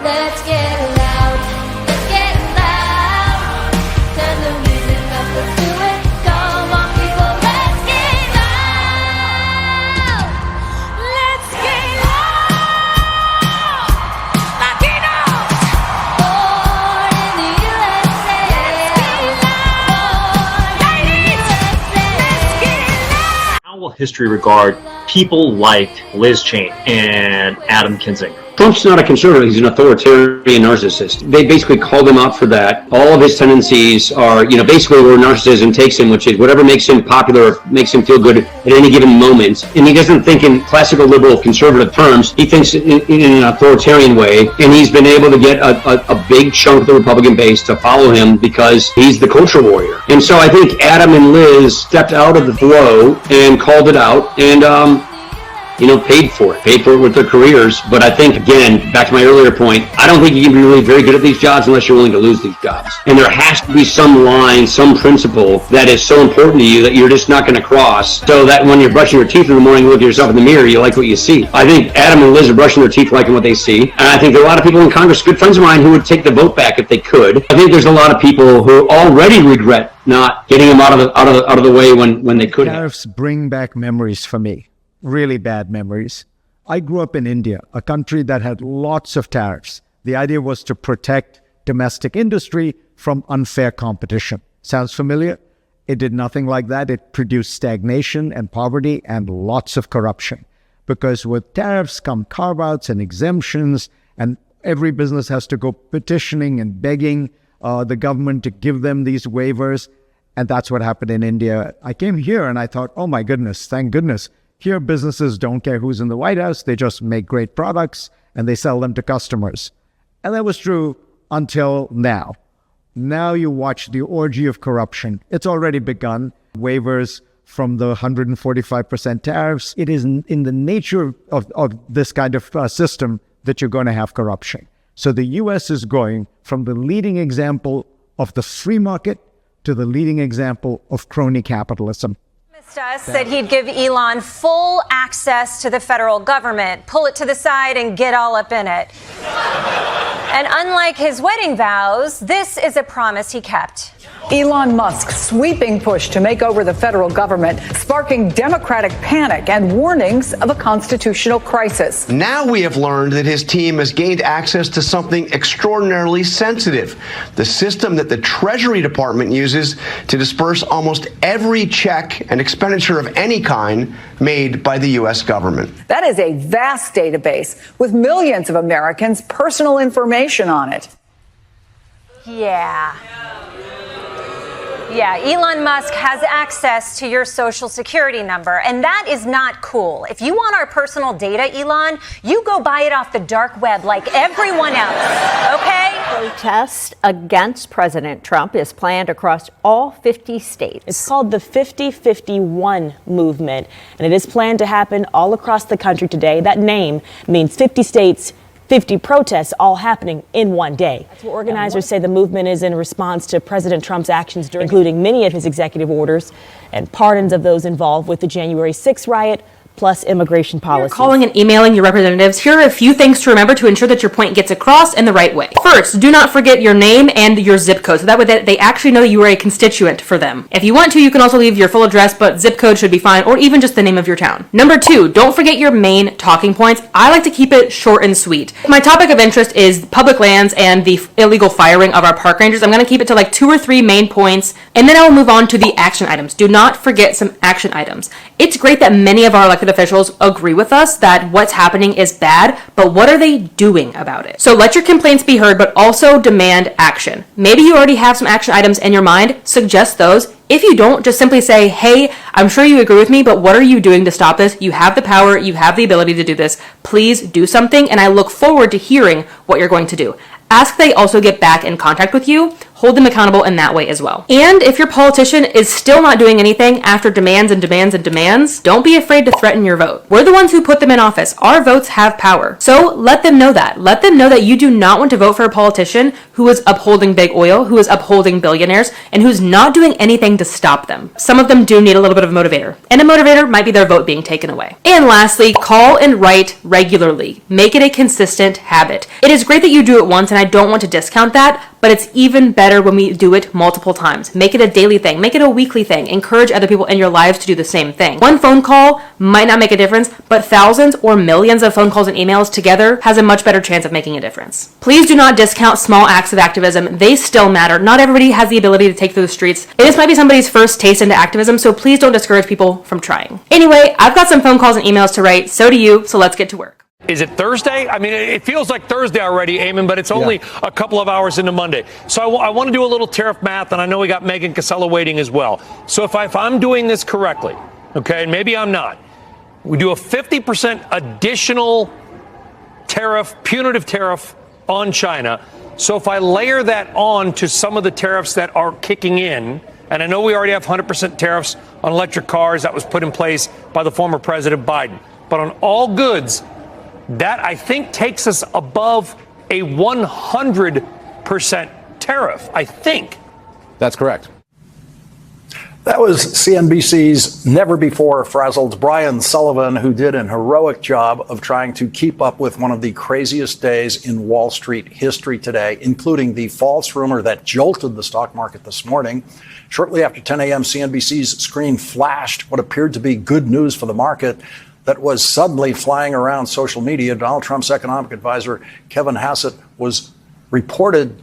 Let's get loud. Let's get loud. Turn the music up, let's do it. Come on, people, let's get loud. Let's get loud. Latinos. Born in the USA. Let's get loud. Born in the USA. Let's get loud. How will history regard people like Liz Cheney and Adam Kinzinger? Trump's not a conservative, he's an authoritarian narcissist. They basically called him out for that. All of his tendencies are, basically where narcissism takes him, which is whatever makes him popular, or makes him feel good at any given moment. And he doesn't think in classical liberal conservative terms, he thinks in an authoritarian way. And he's been able to get a big chunk of the Republican base to follow him because he's the culture warrior. And so I think Adam and Liz stepped out of the flow and called it out and, paid for it with their careers. But I think, again, back to my earlier point, I don't think you can be really very good at these jobs unless you're willing to lose these jobs. And there has to be some line, some principle that is so important to you that you're just not going to cross, so that when you're brushing your teeth in the morning, you look at yourself in the mirror, you like what you see. I think Adam and Liz are brushing their teeth liking what they see. And I think there are a lot of people in Congress, good friends of mine, who would take the vote back if they could. I think there's a lot of people who already regret not getting them out of the way when they could have. Tariffs bring back memories for me. Really bad memories. I grew up in India, a country that had lots of tariffs. The idea was to protect domestic industry from unfair competition. Sounds familiar? It did nothing like that. It produced stagnation and poverty and lots of corruption. Because with tariffs come carve-outs and exemptions, and every business has to go petitioning and begging the government to give them these waivers. And that's what happened in India. I came here and I thought, oh my goodness, thank goodness. Here, businesses don't care who's in the White House. They just make great products and they sell them to customers. And that was true until now. Now you watch the orgy of corruption. It's already begun. Waivers from the 145% tariffs. It is in the nature of this kind of system that you're going to have corruption. So the U.S. is going from the leading example of the free market to the leading example of crony capitalism. Us that he'd give Elon full access to the federal government, pull it to the side and get all up in it. And unlike his wedding vows, this is a promise he kept. Elon Musk's sweeping push to make over the federal government, sparking Democratic panic and warnings of a constitutional crisis. Now we have learned that his team has gained access to something extraordinarily sensitive, the system that the Treasury Department uses to disperse almost every check and expenditure of any kind made by the U.S. government. That is a vast database with millions of Americans' personal information on it. Yeah, Elon Musk has access to your social security number, and that is not cool. If you want our personal data, Elon, you go buy it off the dark web like everyone else, okay? Protest against President Trump is planned across all 50 states. It's called the 50-51 movement, and it is planned to happen all across the country today. That name means 50 states, 50 protests all happening in one day. That's what organizers say the movement is in response to President Trump's actions, including many of his executive orders and pardons of those involved with the January 6th riot, plus immigration policy. Calling and emailing your representatives, here are a few things to remember to ensure that your point gets across in the right way. First, do not forget your name and your zip code, so that way they actually know you are a constituent for them. If you want to, you can also leave your full address, but zip code should be fine, or even just the name of your town. Number two, don't forget your main talking points. I like to keep it short and sweet. My topic of interest is public lands and the illegal firing of our park rangers. I'm going to keep it to like 2 or 3 main points, and then I will move on to the action items. Do not forget some action items. It's great that many of our elected officials agree with us that what's happening is bad, but what are they doing about it? So let your complaints be heard, but also demand action. Maybe you already have some action items in your mind. Suggest those. If you don't, just simply say, hey, I'm sure you agree with me, but what are you doing to stop this? You have the power, you have the ability to do this. Please do something, and I look forward to hearing what you're going to do. Ask they also get back in contact with you. hold them accountable in that way as well. And if your politician is still not doing anything after demands and demands and demands, don't be afraid to threaten your vote. We're the ones who put them in office. Our votes have power. So let them know that. Let them know that you do not want to vote for a politician who is upholding big oil, who is upholding billionaires, and who's not doing anything to stop them. Some of them do need a little bit of a motivator, and a motivator might be their vote being taken away. And lastly, call and write regularly. Make it a consistent habit. It is great that you do it once, and I don't want to discount that, but it's even better when we do it multiple times. Make it a daily thing. Make it a weekly thing. Encourage other people in your lives to do the same thing. One phone call might not make a difference, but thousands or millions of phone calls and emails together has a much better chance of making a difference. Please do not discount small acts of activism. They still matter. Not everybody has the ability to take to the streets. And this might be somebody's first taste into activism, so please don't discourage people from trying. Anyway, I've got some phone calls and emails to write. So do you, so let's get to work. Is it Thursday? I mean, it feels like Thursday already, Eamon, but it's only a couple of hours into Monday. So I want to do a little tariff math, and I know we got Megan Casella waiting as well. So if I'm doing this correctly, okay, and maybe I'm not, we do a 50% additional tariff, punitive tariff on China. So if I layer that on to some of the tariffs that are kicking in, and I know we already have 100% tariffs on electric cars that was put in place by the former President Biden, but on all goods, that, I think, takes us above a 100% tariff, I think. That's correct. That was CNBC's never-before-frazzled Brian Sullivan, who did an heroic job of trying to keep up with one of the craziest days in Wall Street history today, including the false rumor that jolted the stock market this morning. Shortly after 10 a.m., CNBC's screen flashed what appeared to be good news for the market that was suddenly flying around social media. Donald Trump's economic advisor, Kevin Hassett, was reported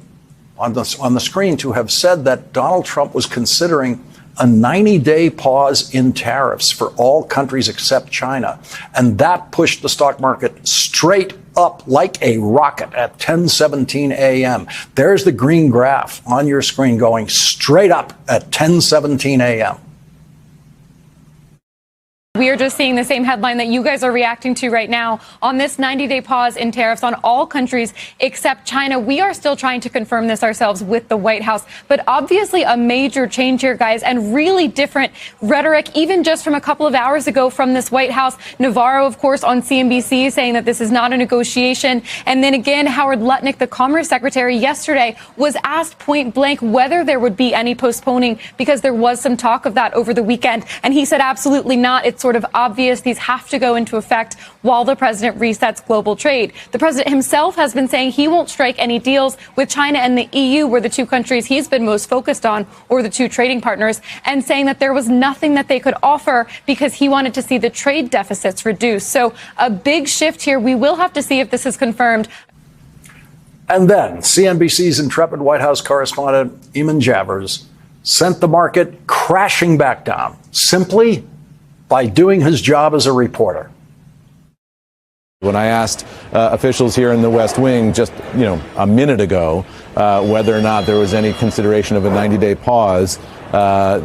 on the screen to have said that Donald Trump was considering a 90-day pause in tariffs for all countries except China. And that pushed the stock market straight up like a rocket at 10:17 a.m. There's the green graph on your screen going straight up at 10:17 a.m. We are just seeing the same headline that you guys are reacting to right now on this 90-day pause in tariffs on all countries except China. We are still trying to confirm this ourselves with the White House, but obviously a major change here, guys, and really different rhetoric, even just from a couple of hours ago from this White House. Navarro, of course, on CNBC saying that this is not a negotiation. And then again, Howard Lutnick, the Commerce Secretary, yesterday was asked point blank whether there would be any postponing because there was some talk of that over the weekend. And he said absolutely not. It's sort of obvious these have to go into effect while the president resets global trade. The president himself has been saying he won't strike any deals with China and the EU, were the two countries he's been most focused on, or the two trading partners, and saying that there was nothing that they could offer because he wanted to see the trade deficits reduced. So a big shift here. We will have to see if this is confirmed. And then CNBC's intrepid White House correspondent, Eamon Javers, sent the market crashing back down simply by doing his job as a reporter. When I asked officials here in the West Wing just, a minute ago whether or not there was any consideration of a 90-day pause,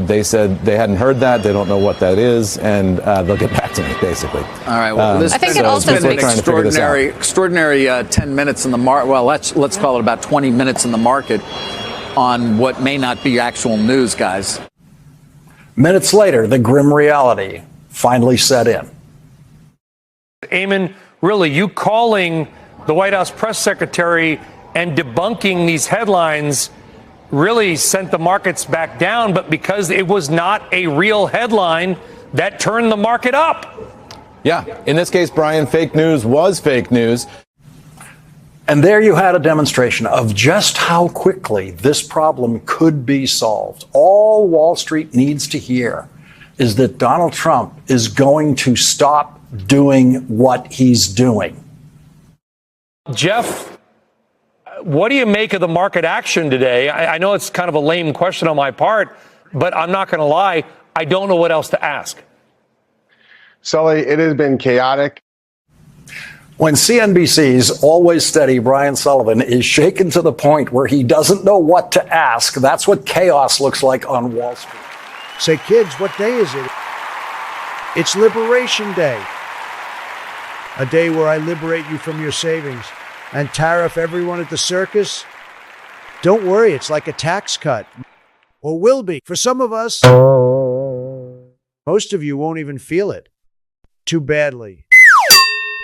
they said they hadn't heard that, they don't know what that is, and they'll get back to me, basically. All right. Well, I think it also been an extraordinary 10 minutes in the market. Well, let's call it about 20 minutes in the market on what may not be actual news, guys. Minutes later, the grim reality finally set in. Eamon, really, you calling the White House press secretary and debunking these headlines really sent the markets back down, but because it was not a real headline, that turned the market up. Yeah, in this case, Brian, fake news was fake news. And there you had a demonstration of just how quickly this problem could be solved. All Wall Street needs to hear is that Donald Trump is going to stop doing what he's doing. Jeff, what do you make of the market action today? I know it's kind of a lame question on my part, but I'm not going to lie, I don't know what else to ask. Sully, it has been chaotic. When CNBC's always steady Brian Sullivan is shaken to the point where he doesn't know what to ask, that's what chaos looks like on Wall Street. Say, kids, what day is it? It's Liberation Day. A day where I liberate you from your savings and tariff everyone at the circus Don't worry, it's like a tax cut. Or will be. For some of us, most of you won't even feel it too badly.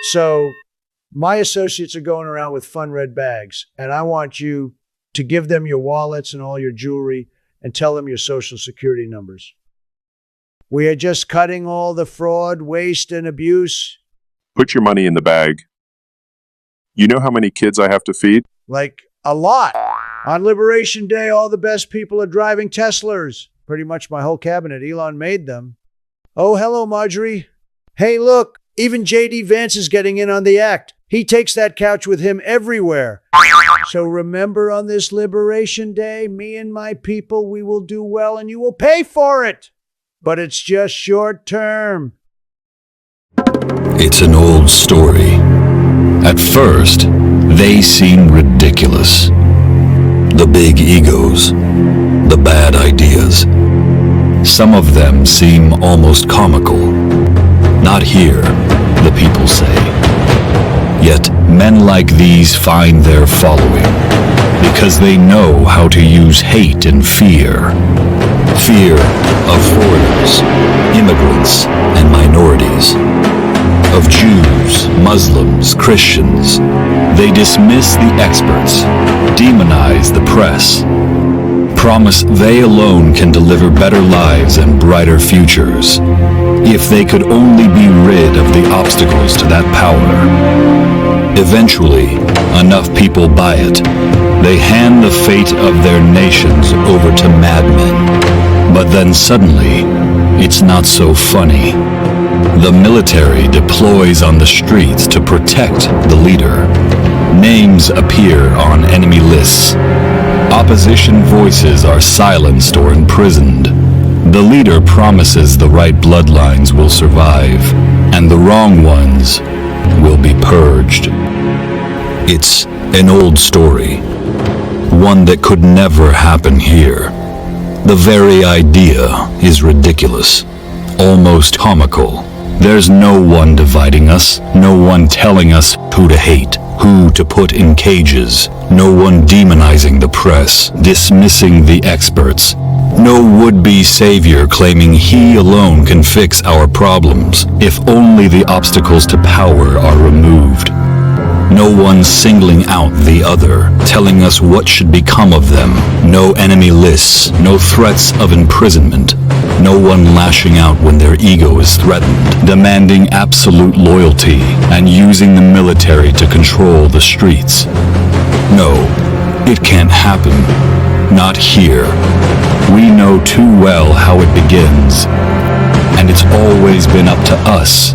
So my associates are going around with fun red bags, and I want you to give them your wallets and all your jewelry and tell them your social security numbers. We are just cutting all the fraud, waste, and abuse. Put your money in the bag. You know how many kids I have to feed? Like a lot. On Liberation Day, all the best people are driving Teslas. Pretty much my whole cabinet. Elon made them. Oh, hello, Marjorie. Hey, look, even J.D. Vance is getting in on the act. He takes that couch with him everywhere. So remember, on this Liberation Day, me and my people, we will do well and you will pay for it. But it's just short term. It's an old story. At first, they seem ridiculous. The big egos, the bad ideas. Some of them seem almost comical. Not here, the people say. Yet men like these find their following because they know how to use hate and fear. Fear of foreigners, immigrants, and minorities. Of Jews, Muslims, Christians. They dismiss the experts, demonize the press, promise they alone can deliver better lives and brighter futures. If they could only be rid of the obstacles to that power. Eventually, enough people buy it. They hand the fate of their nations over to madmen. But then suddenly, it's not so funny. The military deploys on the streets to protect the leader. Names appear on enemy lists. Opposition voices are silenced or imprisoned. The leader promises the right bloodlines will survive, and the wrong ones will be purged. It's an old story, one that could never happen here. The very idea is ridiculous, almost comical. There's no one dividing us, no one telling us who to hate, who to put in cages, no one demonizing the press, dismissing the experts, no would-be savior claiming he alone can fix our problems if only the obstacles to power are removed. No one singling out the other, telling us what should become of them. No enemy lists, no threats of imprisonment. No one lashing out when their ego is threatened, demanding absolute loyalty and using the military to control the streets. No, it can't happen. Not here. We know too well how it begins, and it's always been up to us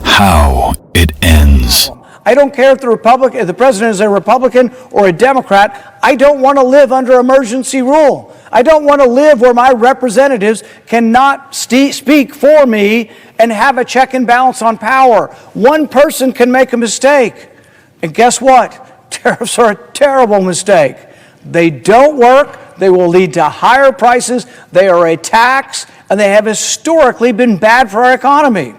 how it ends. I don't care if the president is a Republican or a Democrat. I don't want to live under emergency rule. I don't want to live where my representatives cannot speak for me and have a check and balance on power. One person can make a mistake. And guess what? Tariffs are a terrible mistake. They don't work. They will lead to higher prices. They are a tax, and they have historically been bad for our economy.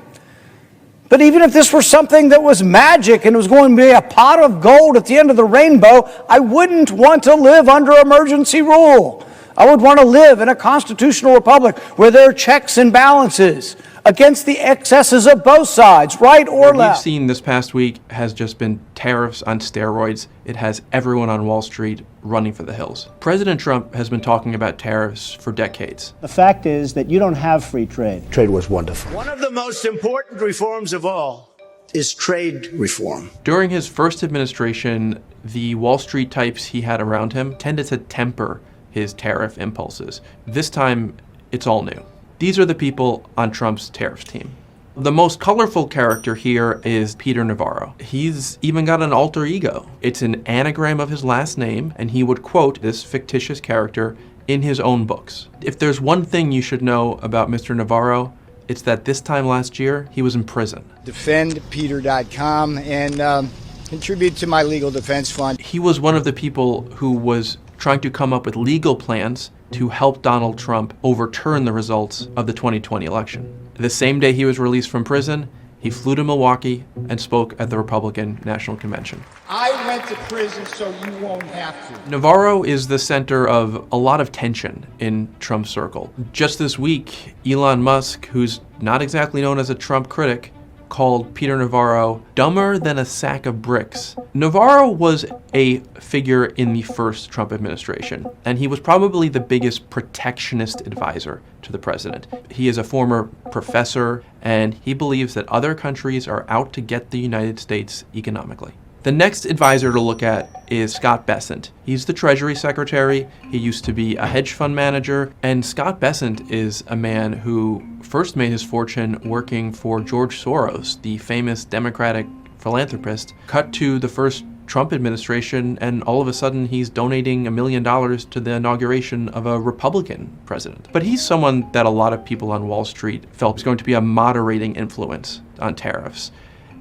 But even if this were something that was magic and it was going to be a pot of gold at the end of the rainbow, I wouldn't want to live under emergency rule. I would want to live in a constitutional republic where there are checks and balances against the excesses of both sides, right or left. What we've seen this past week has just been tariffs on steroids. It has everyone on Wall Street running for the hills. President Trump has been talking about tariffs for decades. The fact is that you don't have free trade. Trade was wonderful. One of the most important reforms of all is trade reform. During his first administration, the Wall Street types he had around him tended to temper his tariff impulses. This time, it's all new. These are the people on Trump's tariffs team. The most colorful character here is Peter Navarro. He's even got an alter ego. It's an anagram of his last name, and he would quote this fictitious character in his own books. If there's one thing you should know about Mr. Navarro, it's that this time last year, he was in prison. DefendPeter.com and contribute to my legal defense fund. He was one of the people who was trying to come up with legal plans to help Donald Trump overturn the results of the 2020 election. The same day he was released from prison, He flew to Milwaukee and spoke at the Republican National Convention. I went to prison so you won't have to. Navarro is the center of a lot of tension in Trump's circle. Just this week, Elon Musk, who's not exactly known as a Trump critic, called Peter Navarro dumber than a sack of bricks. Navarro was a figure in the first Trump administration, and he was probably the biggest protectionist advisor to the president. He is a former professor, and he believes that other countries are out to get the United States economically. The next advisor to look at is Scott Bessent. He's the Treasury Secretary. He used to be a hedge fund manager. And Scott Bessent is a man who first made his fortune working for George Soros, the famous Democratic philanthropist. Cut to the first Trump administration, and all of a sudden he's donating $1 million to the inauguration of a Republican president. But he's someone that a lot of people on Wall Street felt was going to be a moderating influence on tariffs.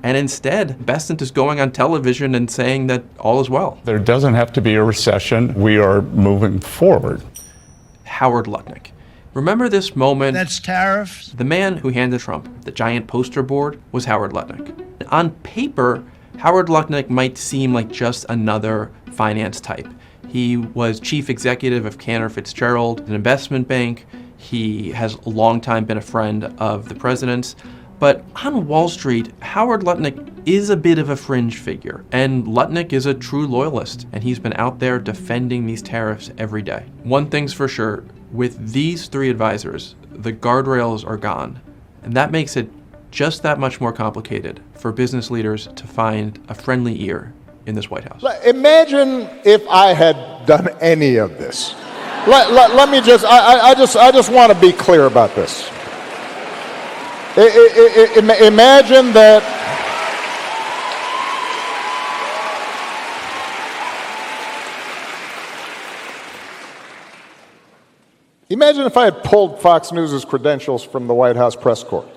And instead, Bessent is going on television and saying that all is well. There doesn't have to be a recession. We are moving forward. Howard Lutnick. Remember this moment? That's tariffs. The man who handed Trump the giant poster board was Howard Lutnick. On paper, Howard Lutnick might seem like just another finance type. He was chief executive of Cantor Fitzgerald, an investment bank. He has a long time been a friend of the president's. But on Wall Street, Howard Lutnick is a bit of a fringe figure, and Lutnick is a true loyalist, and he's been out there defending these tariffs every day. One thing's for sure, with these three advisors, the guardrails are gone, and that makes it just that much more complicated for business leaders to find a friendly ear in this White House. Imagine if I had done any of this. Let me just, I just want to be clear about this. Imagine that imagine if I had pulled Fox News' credentials from the White House press corps.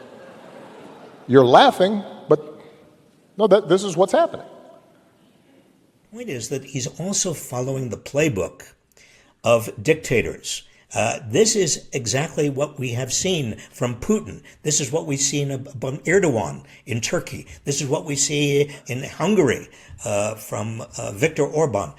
You're laughing, but no, this is what's happening. The point is that he's also following the playbook of dictators. This is exactly what we have seen from Putin. This is what we've seen from Erdogan in Turkey. This is what we see in Hungary from Viktor Orban.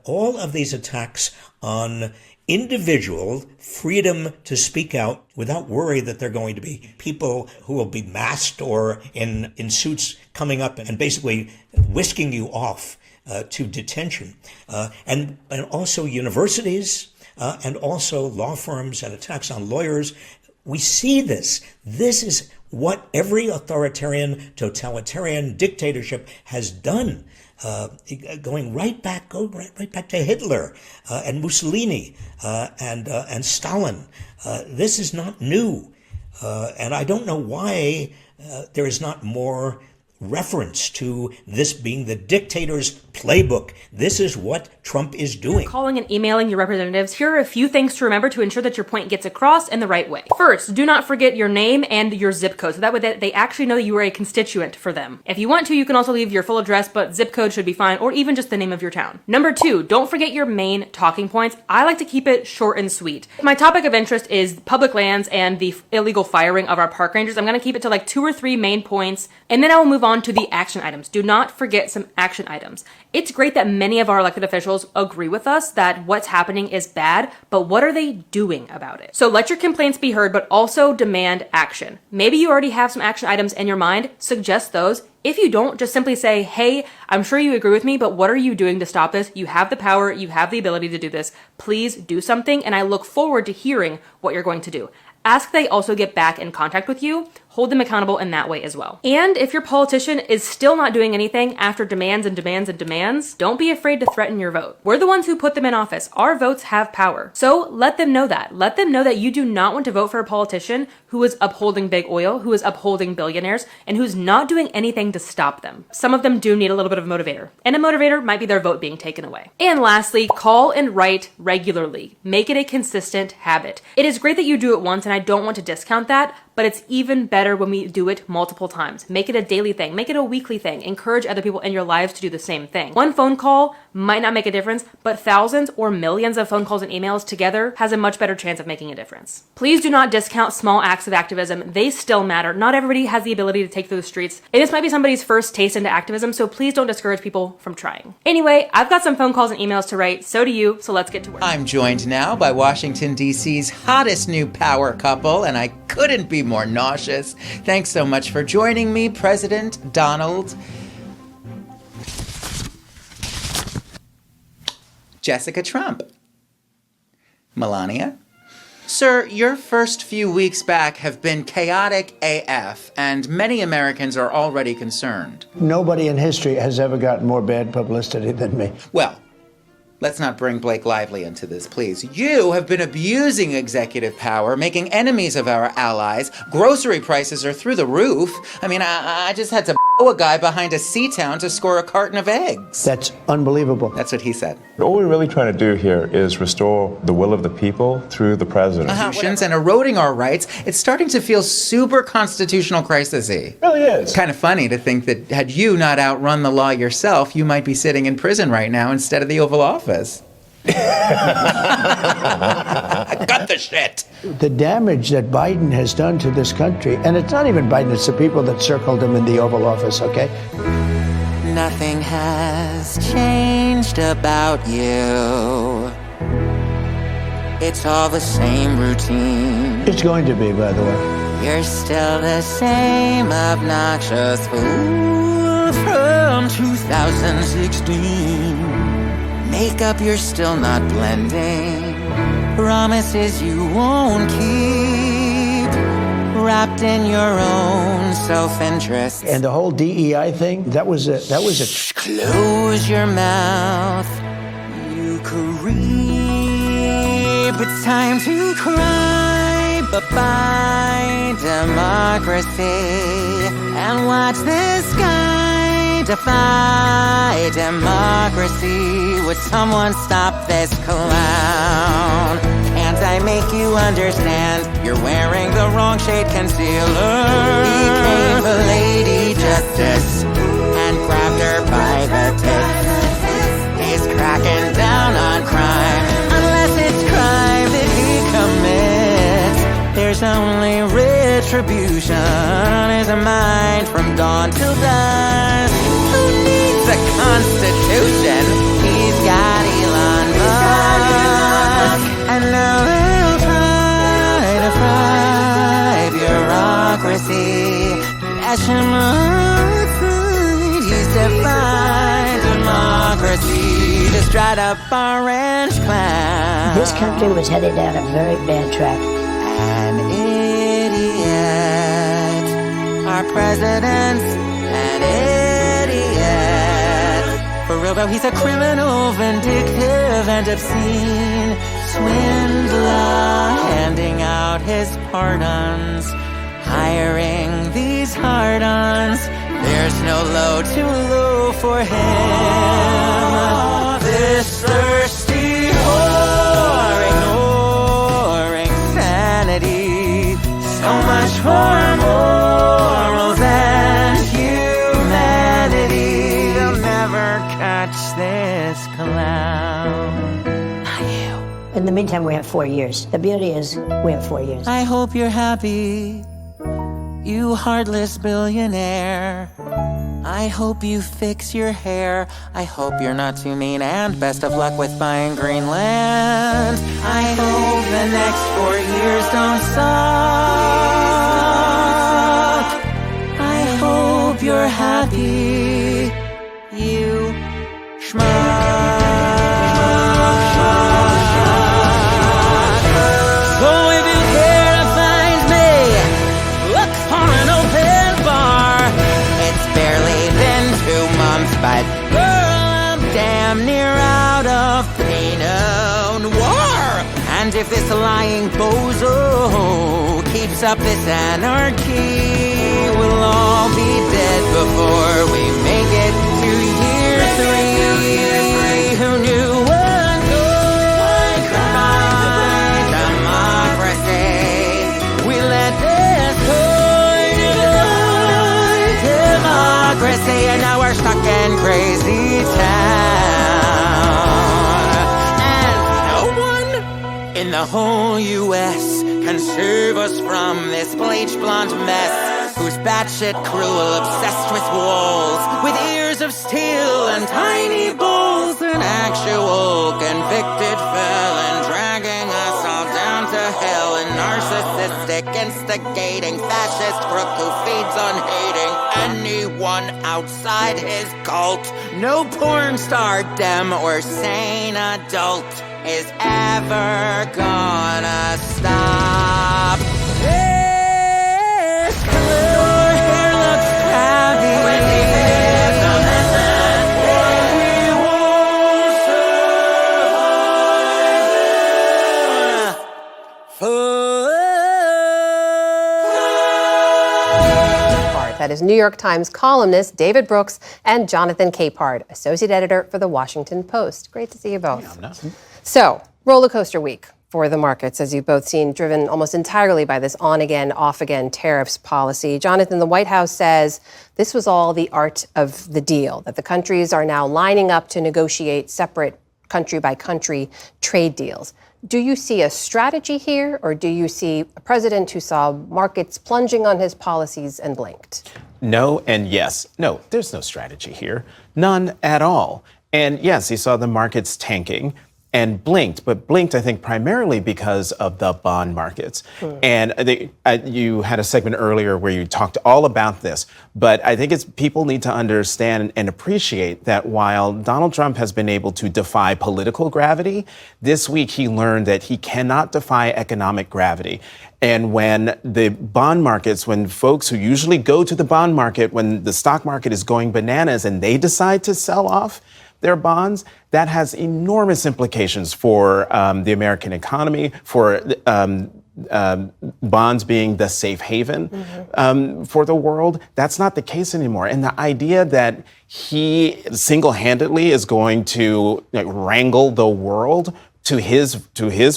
All of these attacks on individual freedom to speak out without worry that they're going to be people who will be masked or in suits coming up and basically whisking you off to detention. And also universities, and also law firms and attacks on lawyers. We see this. This is what every authoritarian, totalitarian dictatorship has done, going right back to Hitler and Mussolini and Stalin. This is not new, and I don't know why there is not more reference to this being the dictator's playbook. This is what Trump is doing. Calling and emailing your representatives, here are a few things to remember to ensure that your point gets across in the right way. First, do not forget your name and your zip code, so that way they actually know that you are a constituent for them. If you want to, you can also leave your full address, but zip code should be fine, or even just the name of your town. Number two, don't forget your main talking points. I like to keep it short and sweet. My topic of interest is public lands and the illegal firing of our park rangers. I'm going to keep it to like 2 or 3 main points, and then I will move on to the action items. Do not forget some action items. It's great that many of our elected officials agree with us that what's happening is bad, but what are they doing about it? So let your complaints be heard, but also demand action. Maybe you already have some action items in your mind. Suggest those. If you don't, just simply say, hey, I'm sure you agree with me, but what are you doing to stop this? You have the power, you have the ability to do this. Please do something, and I look forward to hearing what you're going to do. Ask they also get back in contact with you. Hold them accountable in that way as well. And if your politician is still not doing anything after demands and demands and demands, don't be afraid to threaten your vote. We're the ones who put them in office. Our votes have power. So let them know that. Let them know that you do not want to vote for a politician who is upholding big oil, who is upholding billionaires, and who's not doing anything to stop them. Some of them do need a little bit of a motivator, and a motivator might be their vote being taken away. And lastly, call and write regularly. Make it a consistent habit. It is great that you do it once, and I don't want to discount that, but it's even better better when we do it multiple times. Make it a daily thing. Make it a weekly thing. Encourage other people in your lives to do the same thing. One phone call might not make a difference, but thousands or millions of phone calls and emails together has a much better chance of making a difference. Please do not discount small acts of activism. They still matter. Not everybody has the ability to take to the streets. And this might be somebody's first taste into activism, so please don't discourage people from trying. Anyway, I've got some phone calls and emails to write, so do you, so let's get to work. I'm joined now by Washington, D.C.'s hottest new power couple, and I couldn't be more nauseous. Thanks so much for joining me, President Donald Jessica Trump. Melania? Sir, your first few weeks back have been chaotic AF, and many Americans are already concerned. Nobody in history has ever gotten more bad publicity than me. Well, let's not bring Blake Lively into this, please. You have been abusing executive power, making enemies of our allies. Grocery prices are through the roof. I mean, I just had to a guy behind a C-town to score a carton of eggs. That's unbelievable. That's what he said. All we're really trying to do here is restore the will of the people through the president. And eroding our rights, it's starting to feel super constitutional crisis-y. It really is. It's kind of funny to think that had you not outrun the law yourself, you might be sitting in prison right now instead of the Oval Office. Cut the shit. The damage that Biden has done to this country, and it's not even Biden, it's the people that circled him in the Oval Office, okay? Nothing has changed about you. It's all the same routine. It's going to be, by the way. You're still the same obnoxious fool from 2016. Makeup you're still not blending. Promises you won't keep. Wrapped in your own self-interest. And the whole DEI thing, that was a Close your mouth. You creep. It's time to cry. Bye-bye, democracy. And watch this guy defy democracy. Would someone stop this clown? Can't I make you understand? You're wearing the wrong shade concealer. He came a lady justice and grabbed her by the tits. He's cracking down on crime, unless it's crime that he commits. There's only retribution. Is a mind from dawn till dusk. Who needs a constitution? He's got Elon Musk. And now they'll try to fry bureaucracy. Dash him outside. He's defied democracy. Just dried up orange cloud. This country was headed down a very bad track. An idiot. Our president's an idiot. For real though, he's a criminal, vindictive, and obscene swindler, handing out his pardons, hiring these hard-ons. There's no low too low for him. This thirsty whore, ignoring sanity. So much for morals and humanity. They'll never catch this clown. Not you. In the meantime, we have 4 years. The beauty is we have 4 years. I hope you're happy, you heartless billionaire. I hope you fix your hair. I hope you're not too mean, and best of luck with buying Greenland. I hope the next 4 years don't suck. I hope you're happy, you schmuck. So if you care to find me, look for an open bar. It's barely been 2 months, but girl, I'm damn near out of Pinot Noir. And if this lying bozo keeps up this anarchy, we'll all be dead before we make it to year 3. Who knew what good democracy? We let this coin crazy town. And no one in the whole U.S. can save us from this bleach blonde mess, who's batshit cruel, obsessed with walls, with ears of steel and tiny balls, an actual convicted felon dragging us all down to hell, a narcissistic, instigating fascist crook who feeds on hating anyone outside his cult. No porn star, dem, or sane adult is ever gonna stop. This color hair looks cloudy. When we finish the message, we won't survive. That is New York Times columnist David Brooks and Jonathan Capehart, associate editor for The Washington Post. Great to see you both. So, roller coaster week for the markets, as you've both seen, driven almost entirely by this on-again, off-again tariffs policy. Jonathan, the White House says this was all the art of the deal, that the countries are now lining up to negotiate separate country-by-country trade deals. Do you see a strategy here, or do you see a president who saw markets plunging on his policies and blinked? No and yes. No, there's no strategy here. None at all. And yes, he saw the markets tanking and blinked, but blinked, I think, primarily because of the bond markets. And you had a segment earlier where you talked all about this, but I think people need to understand and appreciate that while Donald Trump has been able to defy political gravity, this week he learned that he cannot defy economic gravity. And when the bond markets, when folks who usually go to the bond market when the stock market is going bananas and they decide to sell off their bonds, that has enormous implications for the American economy, for bonds being the safe haven for the world. That's not the case anymore. And the idea that he single-handedly is going to wrangle the world to his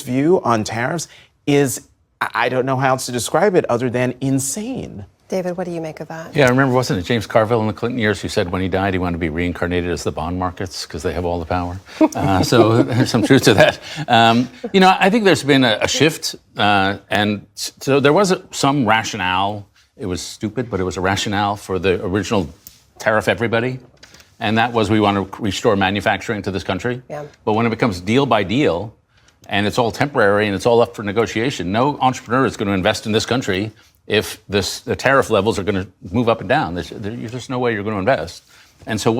view on tariffs is, I don't know how else to describe it other than insane. David, what do you make of that? Yeah, I remember, wasn't it James Carville in the Clinton years who said when he died he wanted to be reincarnated as the bond markets because they have all the power? So there's some truth to that. I think there's been a shift, and so there was some rationale. It was stupid, but it was a rationale for the original tariff everybody, and that was we want to restore manufacturing to this country. Yeah. But when it becomes deal by deal, and it's all temporary and it's all up for negotiation, no entrepreneur is going to invest in this country if the tariff levels are going to move up and down. There's just no way you're going to invest. And so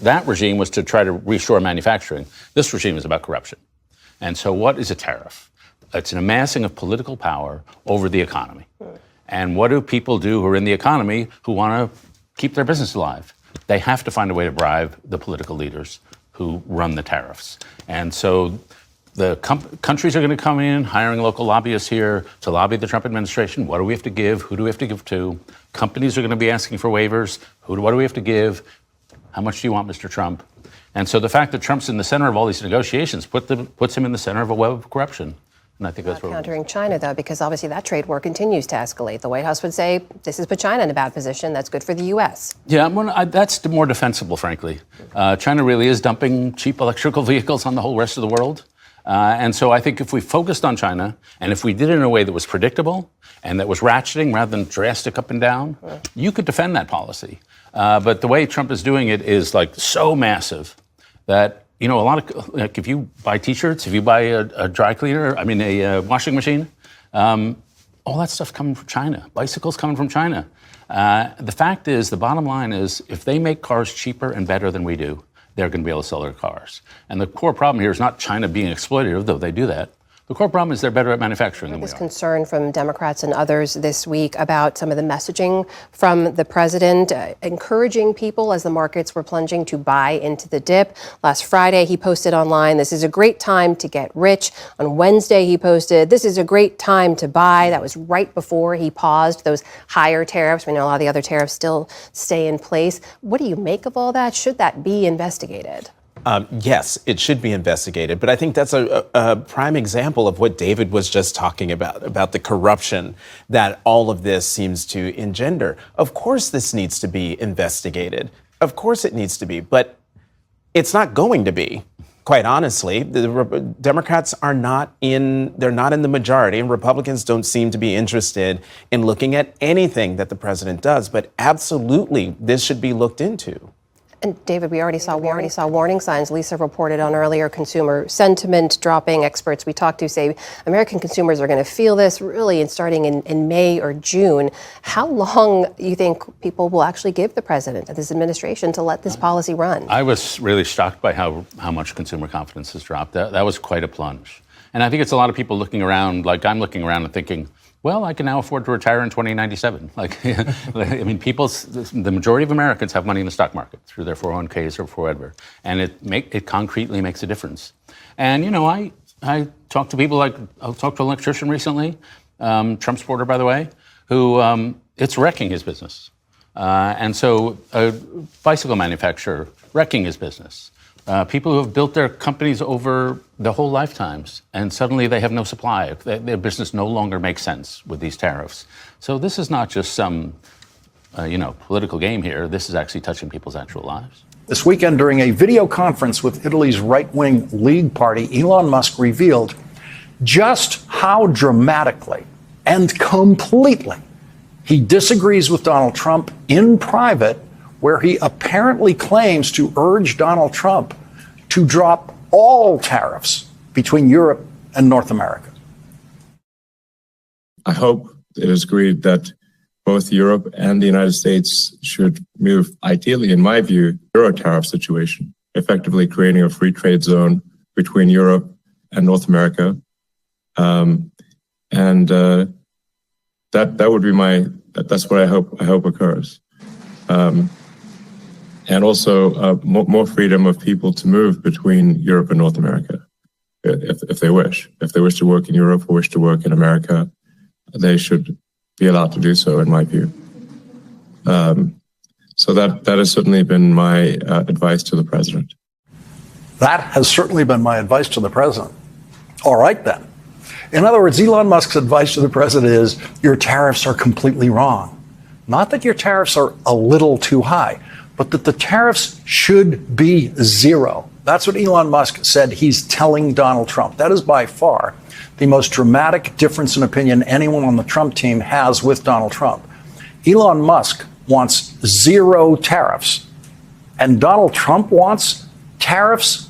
that regime was to try to restore manufacturing. This regime is about corruption. And so what is a tariff? It's an amassing of political power over the economy. And what do people do who are in the economy who want to keep their business alive? They have to find a way to bribe the political leaders who run the tariffs. And so the countries are going to come in, hiring local lobbyists here to lobby the Trump administration. What do we have to give? Who do we have to give to? Companies are going to be asking for waivers. What do we have to give? How much do you want, Mr. Trump? And so the fact that Trump's in the center of all these negotiations puts him in the center of a web of corruption. And I think that's what countering China, though, because obviously that trade war continues to escalate. The White House would say this has put China in a bad position. That's good for the U.S. Yeah, that's more defensible, frankly. China really is dumping cheap electrical vehicles on the whole rest of the world. And so I think if we focused on China, and if we did it in a way that was predictable and that was ratcheting rather than drastic up and down, you could defend that policy. But the way Trump is doing it is so massive that, a lot of, if you buy T-shirts, if you buy a dry cleaner, a washing machine, all that stuff's coming from China. Bicycles coming from China. The fact is, the bottom line is, if they make cars cheaper and better than we do, they're going to be able to sell their cars. And the core problem here is not China being exploitative, though they do that. The core problem is they're better at manufacturing than we are. There's concern from Democrats and others this week about some of the messaging from the president, encouraging people as the markets were plunging to buy into the dip. Last Friday, he posted online, "This is a great time to get rich." On Wednesday, he posted, "This is a great time to buy." That was right before he paused those higher tariffs. We know a lot of the other tariffs still stay in place. What do you make of all that? Should that be investigated? Yes, it should be investigated. But I think that's a prime example of what David was just talking about the corruption that all of this seems to engender. Of course, this needs to be investigated. Of course it needs to be, but it's not going to be. Quite honestly, the Democrats are they're not in the majority, and Republicans don't seem to be interested in looking at anything that the president does. But absolutely, this should be looked into. And David, we already saw warning signs. Lisa reported on earlier consumer sentiment dropping. Experts we talked to say American consumers are going to feel this really starting in May or June. How long do you think people will actually give the president and this administration to let this policy run? I was really shocked by how much consumer confidence has dropped. That was quite a plunge. And I think it's a lot of people looking around, like I'm looking around and thinking, well, I can now afford to retire in 2097. I mean, the majority of Americans have money in the stock market through their 401ks or whatever, and it concretely makes a difference. And, you know, I talk to people I talked to an electrician recently, Trump supporter, by the way, who it's wrecking his business. And so a bicycle manufacturer wrecking his business. People who have built their companies over their whole lifetimes, and suddenly they have no supply. Their business no longer makes sense with these tariffs. So this is not just some, political game here. This is actually touching people's actual lives. This weekend, during a video conference with Italy's right-wing League Party, Elon Musk revealed just how dramatically and completely he disagrees with Donald Trump in private, where he apparently claims to urge Donald Trump to drop all tariffs between Europe and North America. I hope it is agreed that both Europe and the United States should move, ideally, in my view, Euro tariff situation, effectively creating a free trade zone between Europe and North America. That would be that's what I hope occurs. And also more freedom of people to move between Europe and North America, if they wish. If they wish to work in Europe or wish to work in America, they should be allowed to do so, in my view. So that has certainly been my advice to the president. That has certainly been my advice to the president. All right, then. In other words, Elon Musk's advice to the president is your tariffs are completely wrong. Not that your tariffs are a little too high, but that the tariffs should be zero. That's what Elon Musk said he's telling Donald Trump. That is by far the most dramatic difference in opinion anyone on the Trump team has with Donald Trump. Elon Musk wants zero tariffs, and Donald Trump wants tariffs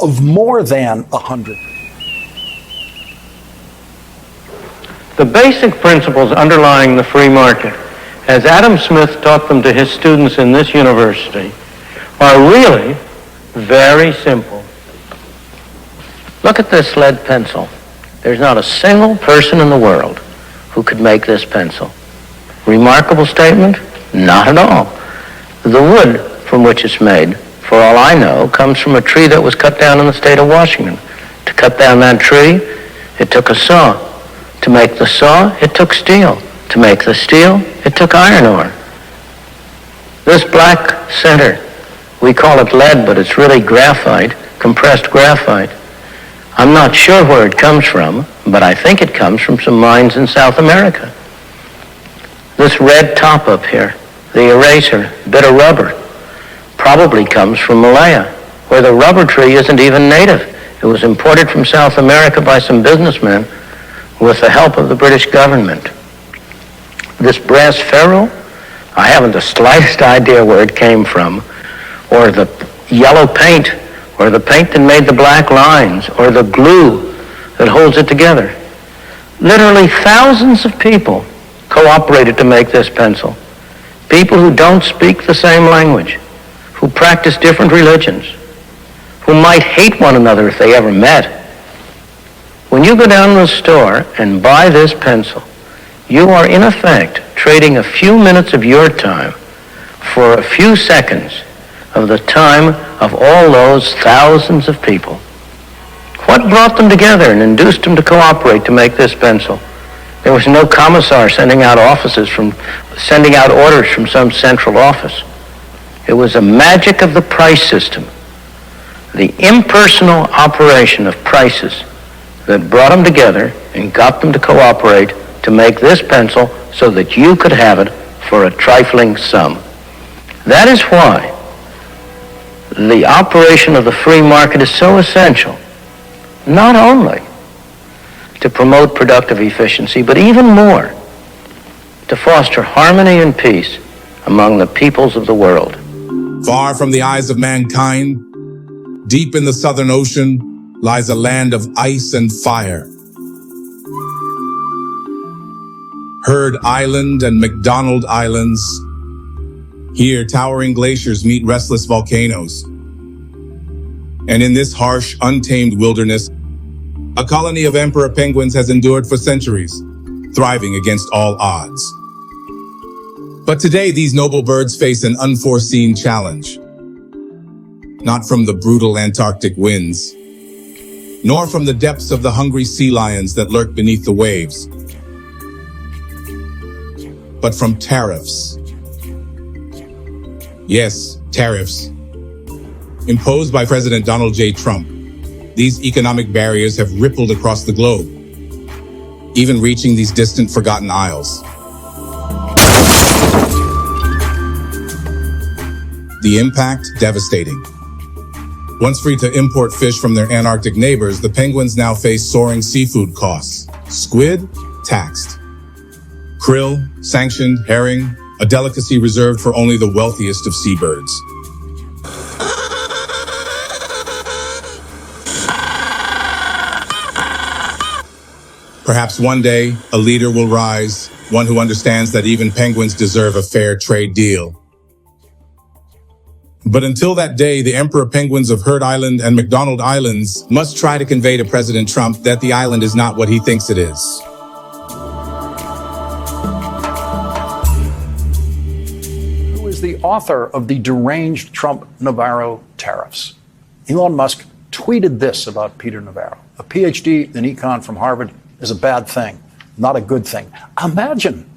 of more than 100. The basic principles underlying the free market, as Adam Smith taught them to his students in this university, are really very simple. Look at this lead pencil. There's not a single person in the world who could make this pencil. Remarkable statement? Not at all. The wood from which it's made, for all I know, comes from a tree that was cut down in the state of Washington. To cut down that tree, it took a saw. To make the saw, it took steel. To make the steel, it took iron ore. This black center, we call it lead, but it's really graphite, compressed graphite. I'm not sure where it comes from, but I think it comes from some mines in South America. This red top up here, the eraser, bit of rubber, probably comes from Malaya, where the rubber tree isn't even native. It was imported from South America by some businessmen with the help of the British government. This brass ferrule, I haven't the slightest idea where it came from, or the yellow paint, or the paint that made the black lines, or the glue that holds it together. Literally thousands of people cooperated to make this pencil. People who don't speak the same language, who practice different religions, who might hate one another if they ever met. When you go down to the store and buy this pencil, you are in effect trading a few minutes of your time for a few seconds of the time of all those thousands of people. What brought them together and induced them to cooperate to make this pencil? There was no commissar sending out orders from some central office. It was a magic of the price system, the impersonal operation of prices that brought them together and got them to cooperate to make this pencil so that you could have it for a trifling sum. That is why the operation of the free market is so essential, not only to promote productive efficiency, but even more, to foster harmony and peace among the peoples of the world. Far from the eyes of mankind, deep in the Southern Ocean, lies a land of ice and fire. Heard Island and McDonald Islands. Here, towering glaciers meet restless volcanoes. And in this harsh, untamed wilderness, a colony of emperor penguins has endured for centuries, thriving against all odds. But today, these noble birds face an unforeseen challenge. Not from the brutal Antarctic winds, nor from the depths of the hungry sea lions that lurk beneath the waves, but from tariffs. Yes, tariffs. Imposed by President Donald J. Trump, these economic barriers have rippled across the globe, even reaching these distant, forgotten isles. The impact, devastating. Once free to import fish from their Antarctic neighbors, the penguins now face soaring seafood costs. Squid, taxed. Krill, sanctioned. Herring, a delicacy reserved for only the wealthiest of seabirds. Perhaps one day, a leader will rise, one who understands that even penguins deserve a fair trade deal. But until that day, the emperor penguins of Heard Island and McDonald Islands must try to convey to President Trump that the island is not what he thinks it is. Who is the author of the deranged Trump-Navarro tariffs? Elon Musk tweeted this about Peter Navarro. A PhD in econ from Harvard is a bad thing, not a good thing. Imagine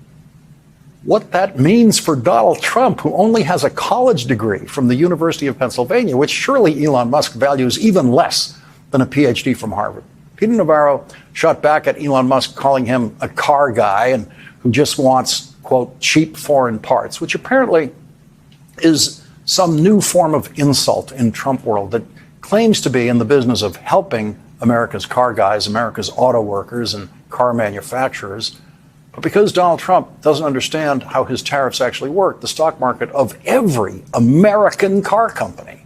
what that means for Donald Trump, who only has a college degree from the University of Pennsylvania, which surely Elon Musk values even less than a PhD from Harvard. Peter Navarro shot back at Elon Musk, calling him a car guy and who just wants, quote, cheap foreign parts, which apparently is some new form of insult in Trump world that claims to be in the business of helping America's car guys, America's auto workers and car manufacturers. But because Donald Trump doesn't understand how his tariffs actually work, the stock market of every American car company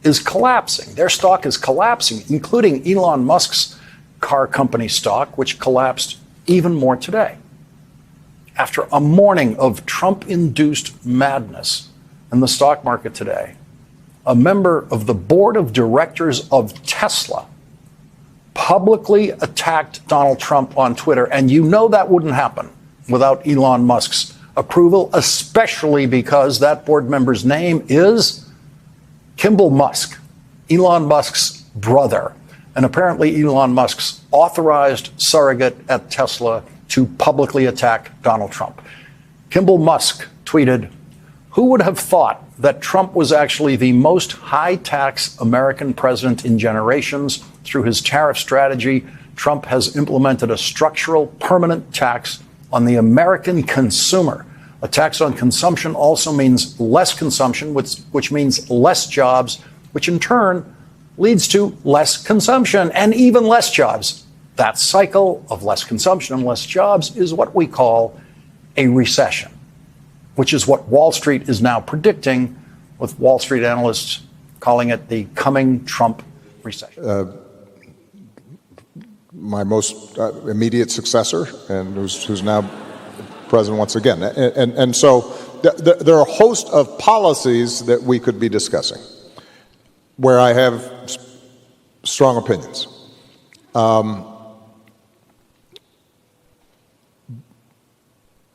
is collapsing. Their stock is collapsing, including Elon Musk's car company stock, which collapsed even more today. After a morning of Trump-induced madness in the stock market today, a member of the board of directors of Tesla publicly attacked Donald Trump on Twitter. And you know that wouldn't happen without Elon Musk's approval, especially because that board member's name is Kimball Musk, Elon Musk's brother, and apparently Elon Musk's authorized surrogate at Tesla to publicly attack Donald Trump. Kimball Musk tweeted, "Who would have thought that Trump was actually the most high-tax American president in generations? Through his tariff strategy, Trump has implemented a structural, permanent tax on the American consumer. A tax on consumption also means less consumption, which means less jobs, which in turn leads to less consumption and even less jobs. That cycle of less consumption and less jobs is what we call a recession, which is what Wall Street is now predicting, with Wall Street analysts calling it the coming Trump recession." My most immediate successor, and who's now president once again. And so there are a host of policies that we could be discussing where I have strong opinions.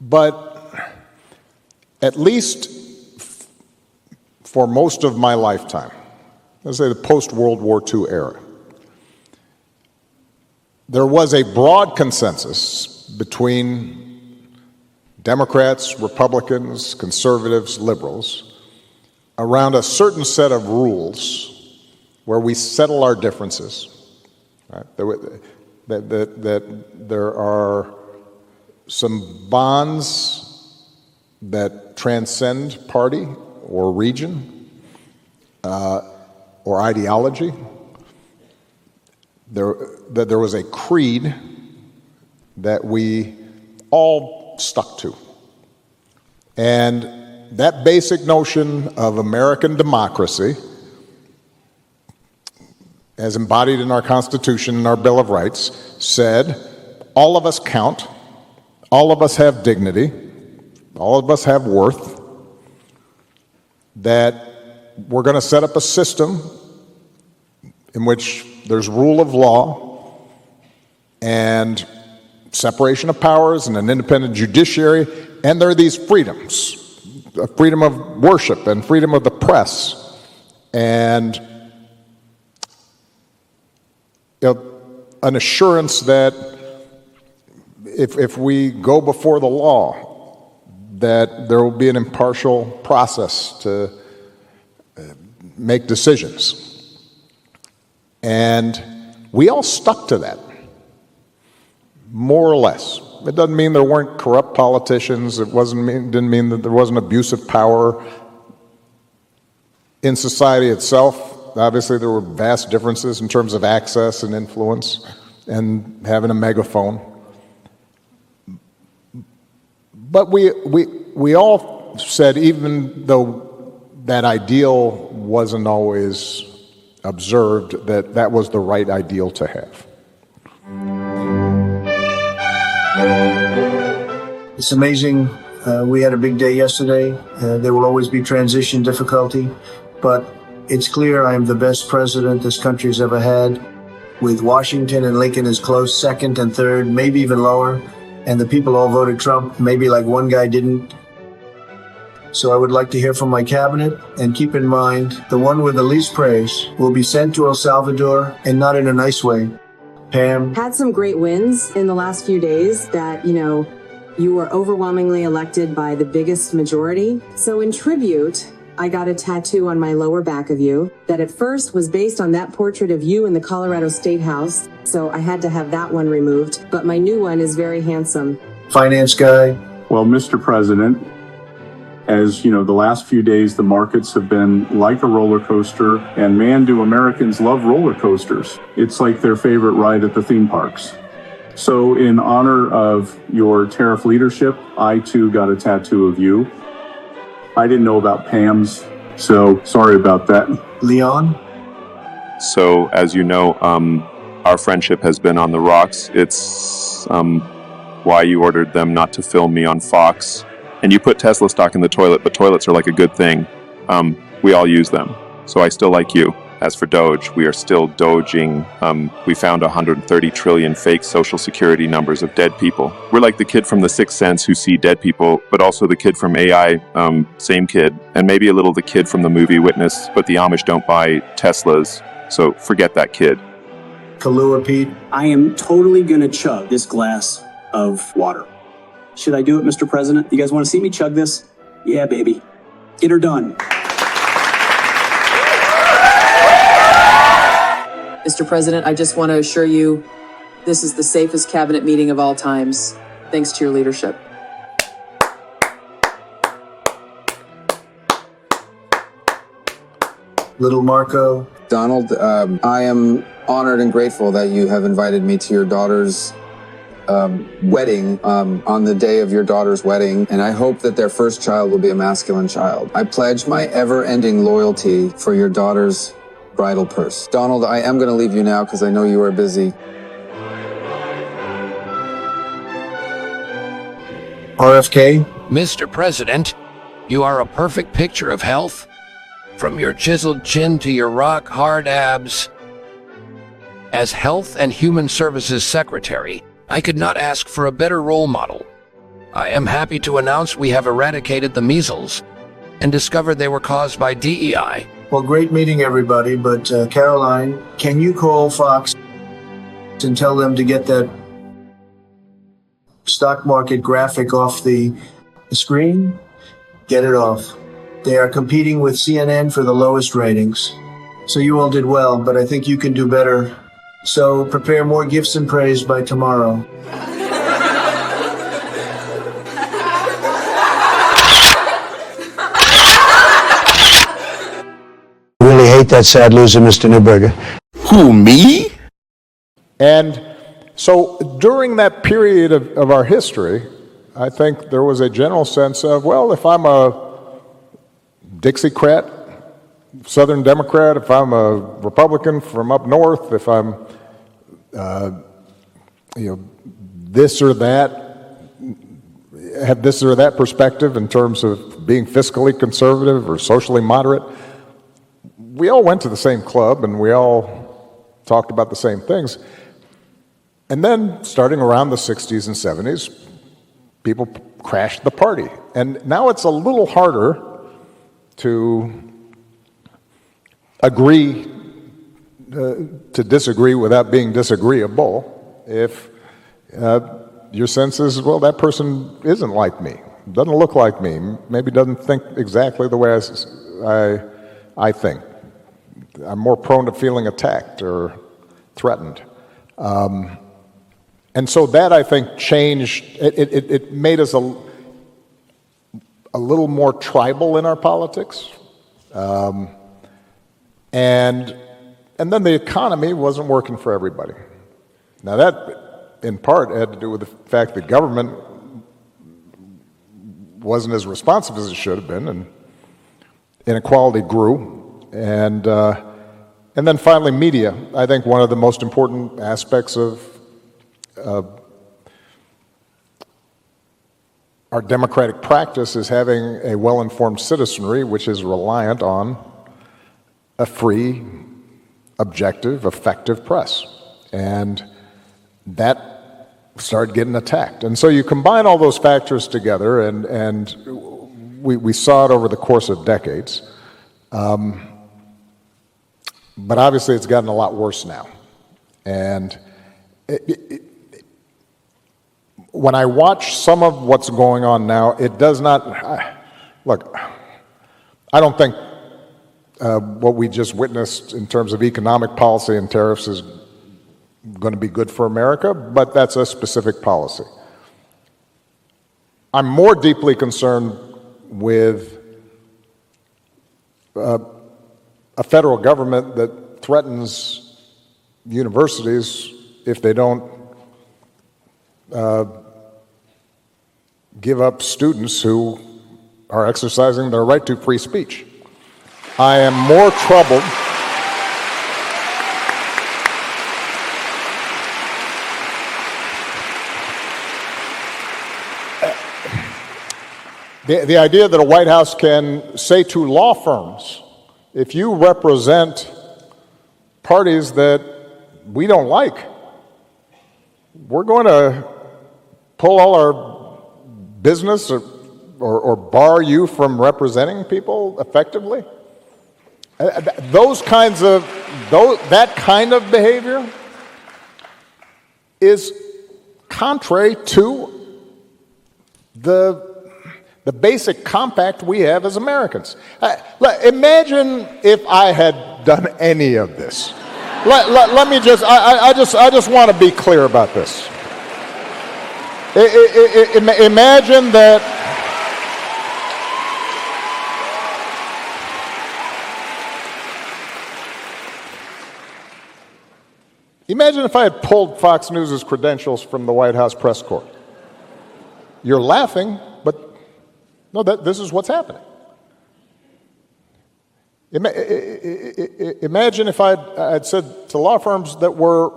But at least for most of my lifetime, let's say the post-World War II era, there was a broad consensus between Democrats, Republicans, conservatives, liberals around a certain set of rules where we settle our differences. Right? That there are some bonds that transcend party or region, or ideology. That there was a creed that we all stuck to. And that basic notion of American democracy, as embodied in our Constitution and our Bill of Rights, said all of us count, all of us have dignity, all of us have worth, that we're going to set up a system in which there's rule of law and separation of powers and an independent judiciary, and there are these freedoms, freedom of worship and freedom of the press, and an assurance that if we go before the law, that there will be an impartial process to make decisions. And we all stuck to that, more or less. It doesn't mean there weren't corrupt politicians. It didn't mean that there wasn't abuse of power in society itself. Obviously, there were vast differences in terms of access and influence and having a megaphone. But we all said, even though that ideal wasn't always observed, that that was the right ideal to have. It's amazing. We had a big day yesterday. There will always be transition difficulty, but it's clear I am the best president this country's ever had, with Washington and Lincoln as close second and third, maybe even lower, and the people all voted Trump, maybe like one guy didn't. So I would like to hear from my cabinet, and keep in mind, the one with the least praise will be sent to El Salvador, and not in a nice way. Pam? Had some great wins in the last few days that, you were overwhelmingly elected by the biggest majority. So in tribute, I got a tattoo on my lower back of you that at first was based on that portrait of you in the Colorado State House. So I had to have that one removed, but my new one is very handsome. Finance guy? Well, Mr. President, as you know, the last few days, the markets have been like a roller coaster, and man, do Americans love roller coasters. It's like their favorite ride at the theme parks. So in honor of your tariff leadership, I too got a tattoo of you. I didn't know about Pam's, so sorry about that. Leon? So as you know, our friendship has been on the rocks. It's why you ordered them not to film me on Fox. And you put Tesla stock in the toilet, but toilets are like a good thing. We all use them. So I still like you. As for Doge, we are still doging. We found 130 trillion fake social security numbers of dead people. We're like the kid from The Sixth Sense who see dead people, but also the kid from AI, same kid, and maybe a little the kid from the movie Witness, but the Amish don't buy Teslas, so forget that kid. Kahlua Pete? I am totally gonna chug this glass of water. Should I do it, Mr. President? You guys want to see me chug this? Yeah, baby. Get her done. Mr. President, I just want to assure you this is the safest cabinet meeting of all times, thanks to your leadership. Little Marco? Donald, I am honored and grateful that you have invited me to your daughter's wedding on the day of your daughter's wedding, and I hope that their first child will be a masculine child. I pledge my ever-ending loyalty for your daughter's bridal purse. Donald, I am going to leave you now because I know you are busy. RFK? Mr. President, you are a perfect picture of health. From your chiseled chin to your rock-hard abs. As Health and Human Services Secretary, I could not ask for a better role model. I am happy to announce we have eradicated the measles and discovered they were caused by DEI. Well, great meeting everybody, but Caroline, can you call Fox and tell them to get that stock market graphic off the screen? Get it off. They are competing with CNN for the lowest ratings. So you all did well, but I think you can do better. So prepare more gifts and praise by tomorrow. Will hate that sad loser, Mr. Neuberger. Who, me? And so during that period of our history, I think there was a general sense of, well, if I'm a Dixiecrat, Southern Democrat, if I'm a Republican from up north, if I'm, this or that, have this or that perspective in terms of being fiscally conservative or socially moderate, we all went to the same club and we all talked about the same things. And then, starting around the 60s and 70s, people crashed the party. And now it's a little harder to agree to disagree without being disagreeable if your sense is, well, that person isn't like me, doesn't look like me, maybe doesn't think exactly the way I think. I'm more prone to feeling attacked or threatened. And so that, I think, changed, it made us a little more tribal in our politics. And then the economy wasn't working for everybody. Now that, in part, had to do with the fact that government wasn't as responsive as it should have been, and inequality grew. And then finally, media. I think one of the most important aspects of our democratic practice is having a well-informed citizenry, which is reliant on a free, objective, effective press. And that started getting attacked. And so you combine all those factors together, and we saw it over the course of decades. But obviously it's gotten a lot worse now. And when I watch some of what's going on now, it does not, look, I don't think what we just witnessed in terms of economic policy and tariffs is going to be good for America, but that's a specific policy. I'm more deeply concerned with a federal government that threatens universities if they don't give up students who are exercising their right to free speech. I am more troubled. The idea that a White House can say to law firms, if you represent parties that we don't like, we're going to pull all our business or bar you from representing people effectively. That kind of behavior is contrary to the basic compact we have as Americans. Imagine if I had done any of this. Let me just, I just want to be clear about this. Imagine that imagine if I had pulled Fox News' credentials from the White House press corps. You're laughing, but no, this is what's happening. Imagine if I'd said to law firms that were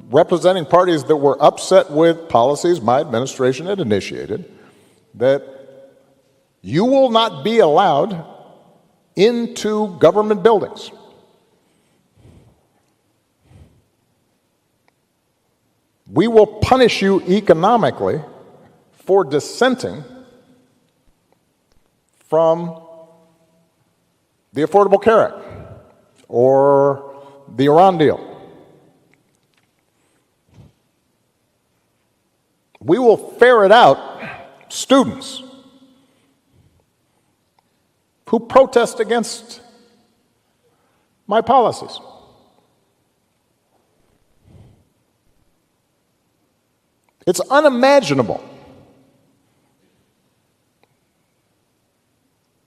representing parties that were upset with policies my administration had initiated, that you will not be allowed into government buildings. We will punish you economically for dissenting from the Affordable Care Act or the Iran deal. We will ferret out students who protest against my policies. It's unimaginable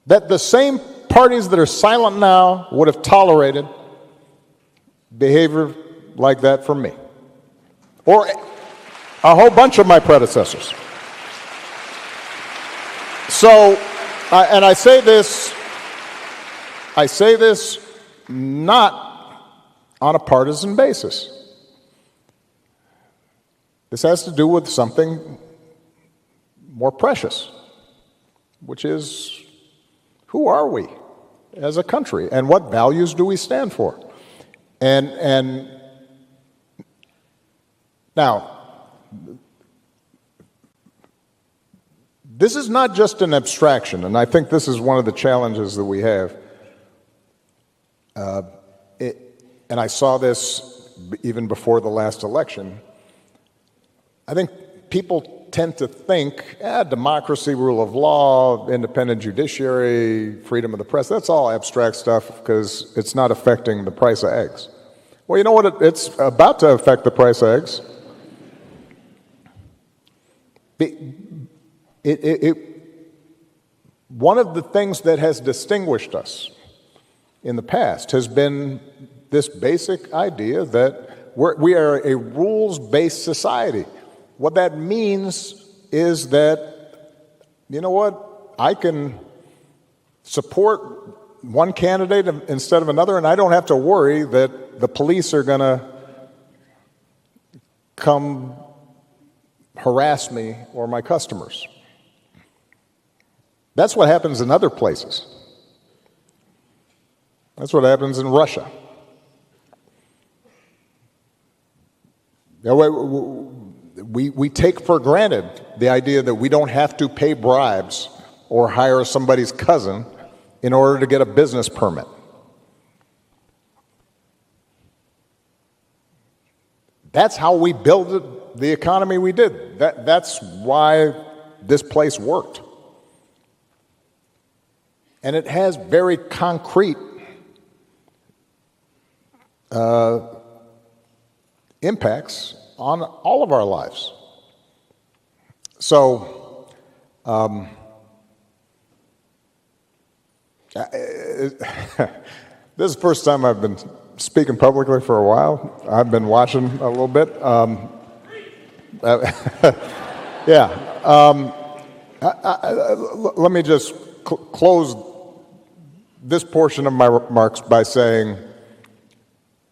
that the same parties that are silent now would have tolerated behavior like that from me, or a whole bunch of my predecessors. So, and I say this not on a partisan basis. This has to do with something more precious, which is, who are we as a country, and what values do we stand for? And now, this is not just an abstraction, and I think this is one of the challenges that we have. And I saw this even before the last election. I think people tend to think, democracy, rule of law, independent judiciary, freedom of the press, that's all abstract stuff because it's not affecting the price of eggs. Well, you know what? It's about to affect the price of eggs. One of the things that has distinguished us in the past has been this basic idea that we are a rules-based society. What that means is that, you know what, I can support one candidate instead of another, and I don't have to worry that the police are going to come harass me or my customers. That's what happens in other places. That's what happens in Russia. We take for granted the idea that we don't have to pay bribes or hire somebody's cousin in order to get a business permit. That's how we built the economy we did. That's why this place worked. And it has very concrete impacts on all of our lives. So, this is the first time I've been speaking publicly for a while. I've been watching a little bit. Let me just close this portion of my remarks by saying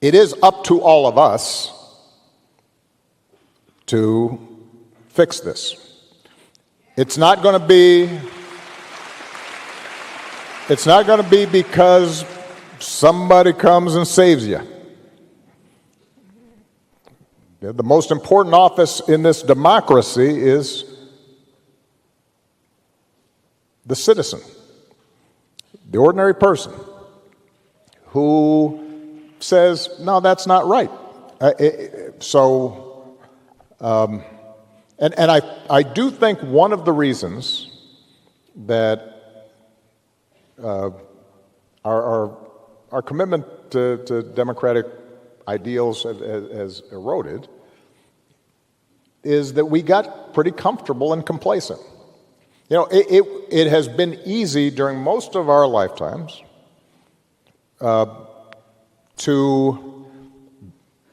it is up to all of us to fix this. It's not going to be because somebody comes and saves you. The most important office in this democracy is the citizen, the ordinary person who says, no, that's not right. And I do think one of the reasons that our commitment to democratic ideals has eroded is that we got pretty comfortable and complacent. You know, it has been easy during most of our lifetimes to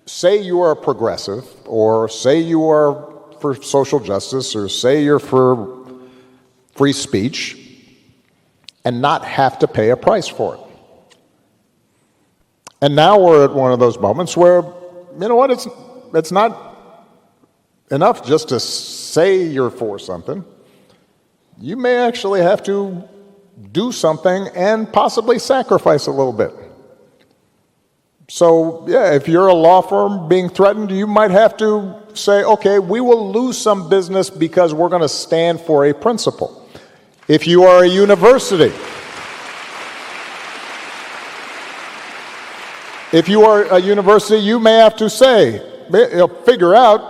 say you are a progressive, or say you are for social justice, or say you're for free speech, and not have to pay a price for it. And now we're at one of those moments where, you know what, it's not enough just to say you're for something. You may actually have to do something and possibly sacrifice a little bit. So, yeah, if you're a law firm being threatened, you might have to say, okay, we will lose some business because we're going to stand for a principle. If you are a university, you may have to say, figure out,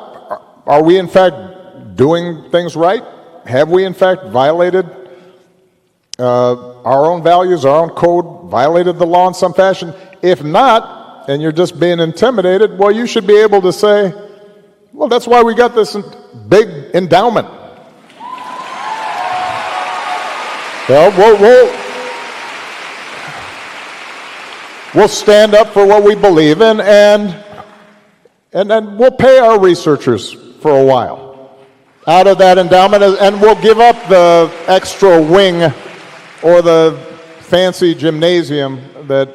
are we in fact doing things right? Have we in fact violated our own values, our own code, violated the law in some fashion? If not, and you're just being intimidated, well, you should be able to say, well, that's why we got this big endowment. Well, We'll stand up for what we believe in, and then we'll pay our researchers for a while out of that endowment, and we'll give up the extra wing or the fancy gymnasium that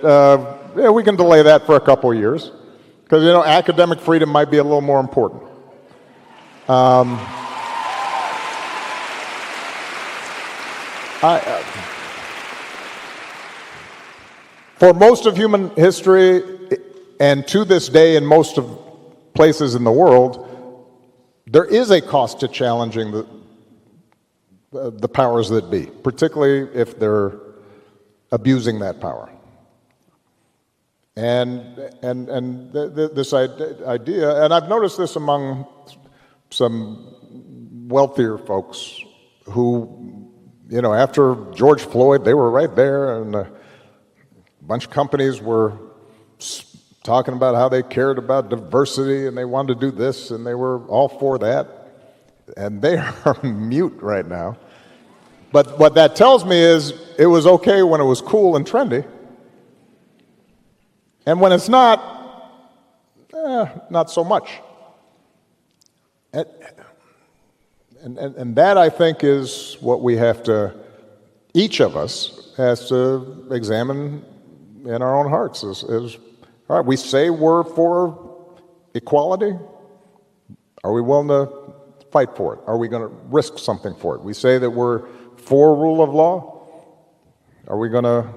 we can delay that for a couple of years, because academic freedom might be a little more important. For most of human history, and to this day in most of places in the world, there is a cost to challenging the powers that be, particularly if they're abusing that power. And this idea, and I've noticed this among some wealthier folks who, after George Floyd, they were right there, and a bunch of companies were talking about how they cared about diversity and they wanted to do this and they were all for that, and they are mute right now. But what that tells me is it was okay when it was cool and trendy, and when it's not so much. And that, I think, is what we have to, each of us has to examine in our own hearts. Is all right, we say we're for equality. Are we willing to fight for it? Are we going to risk something for it? We say that we're for rule of law. Are we going to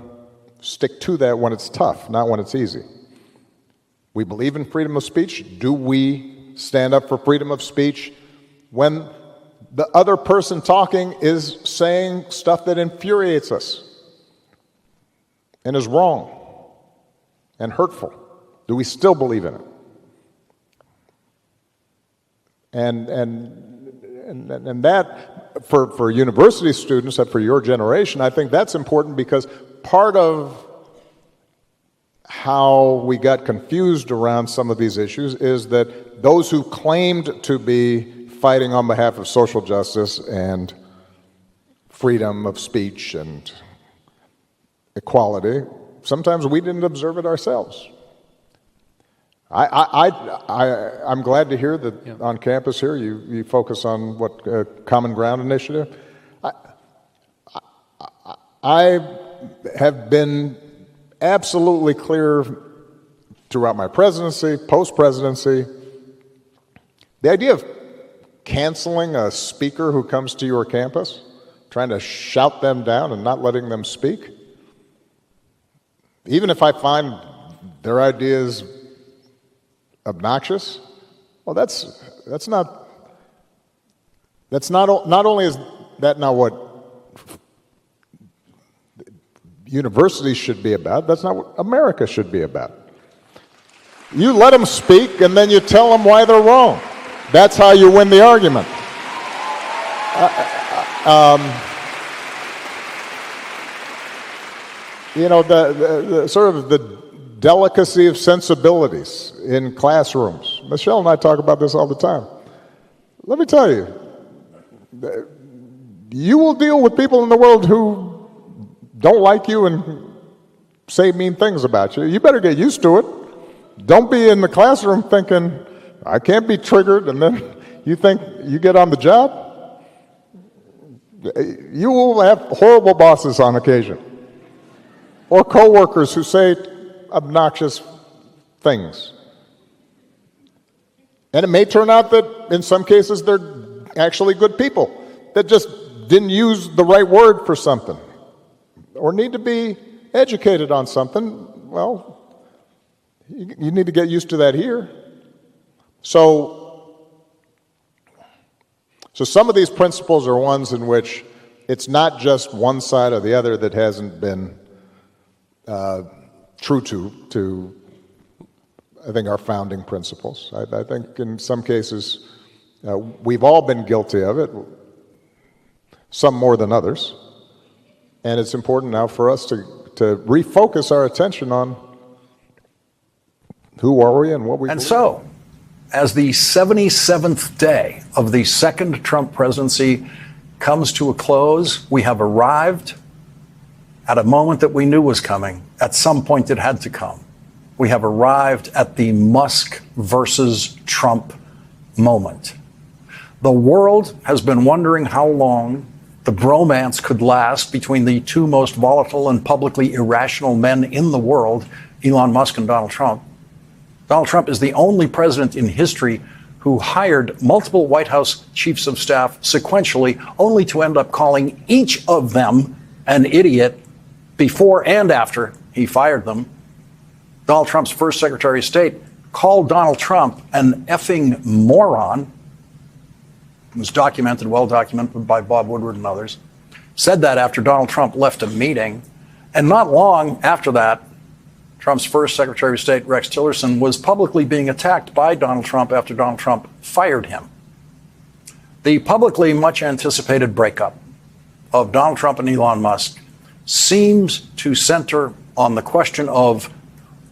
stick to that when it's tough, not when it's easy? We believe in freedom of speech. Do we stand up for freedom of speech when the other person talking is saying stuff that infuriates us and is wrong and hurtful? Do we still believe in it? And that, for university students and for your generation, I think that's important, because part of how we got confused around some of these issues is that those who claimed to be fighting on behalf of social justice and freedom of speech and equality, sometimes we didn't observe it ourselves. I'm glad to hear that on campus here you focus on what Common Ground Initiative. I have been absolutely clear throughout my presidency, post-presidency, the idea of canceling a speaker who comes to your campus, trying to shout them down and not letting them speak, even if I find their ideas obnoxious, well, not only is that not what universities should be about, that's not what America should be about. You let them speak and then you tell them why they're wrong. That's how you win the argument. The sort of the delicacy of sensibilities in classrooms. Michelle and I talk about this all the time. Let me tell you, you will deal with people in the world who don't like you and say mean things about you. You better get used to it. Don't be in the classroom thinking, I can't be triggered, and then you think you get on the job. You will have horrible bosses on occasion, or coworkers who say obnoxious things. And it may turn out that in some cases they're actually good people that just didn't use the right word for something or need to be educated on something. Well, you need to get used to that here. So some of these principles are ones in which it's not just one side or the other that hasn't been true to I think our founding principles. I think in some cases we've all been guilty of it, some more than others, and it's important now for us to refocus our attention on who are we and what we believe. And so, as the 77th day of the second Trump presidency comes to a close, we have arrived at a moment that we knew was coming. At some point it had to come. We have arrived at the Musk versus Trump moment. The world has been wondering how long the bromance could last between the two most volatile and publicly irrational men in the world, Elon Musk and Donald Trump. Donald Trump is the only president in history who hired multiple White House chiefs of staff sequentially, only to end up calling each of them an idiot before and after he fired them. Donald Trump's first Secretary of State called Donald Trump an effing moron. It was documented, well documented by Bob Woodward and others. Said that after Donald Trump left a meeting. And not long after that, Trump's first Secretary of State, Rex Tillerson, was publicly being attacked by Donald Trump after Donald Trump fired him. The publicly much anticipated breakup of Donald Trump and Elon Musk seems to center on the question of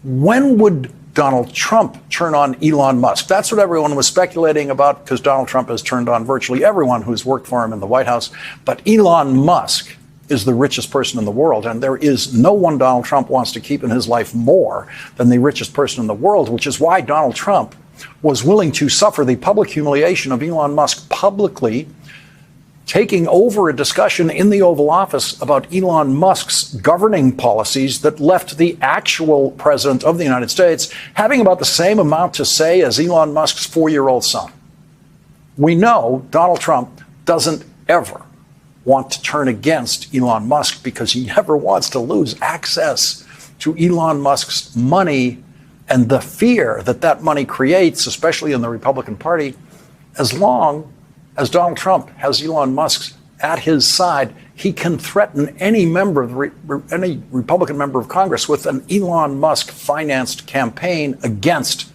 when would Donald Trump turn on Elon Musk? That's what everyone was speculating about, because Donald Trump has turned on virtually everyone who's worked for him in the White House. But Elon Musk is the richest person in the world, and there is no one Donald Trump wants to keep in his life more than the richest person in the world, which is why Donald Trump was willing to suffer the public humiliation of Elon Musk publicly taking over a discussion in the Oval Office about Elon Musk's governing policies that left the actual president of the United States having about the same amount to say as Elon Musk's 4-year-old son. We know Donald Trump doesn't ever want to turn against Elon Musk because he never wants to lose access to Elon Musk's money and the fear that that money creates, especially in the Republican Party. As long as Donald Trump has Elon Musk at his side, he can threaten any member of any Republican member of Congress with an Elon Musk financed campaign against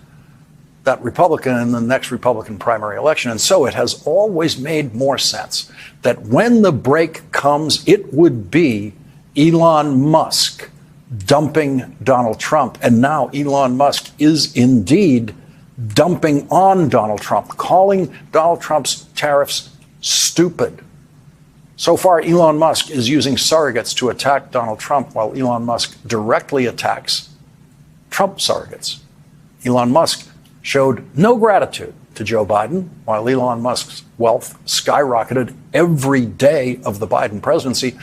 that Republican in the next Republican primary election. And so it has always made more sense that when the break comes, it would be Elon Musk dumping Donald Trump. And now Elon Musk is indeed dumping on Donald Trump, calling Donald Trump's tariffs stupid. So far, Elon Musk is using surrogates to attack Donald Trump, while Elon Musk directly attacks Trump surrogates. Elon Musk showed no gratitude to Joe Biden, while Elon Musk's wealth skyrocketed every day of the Biden presidency.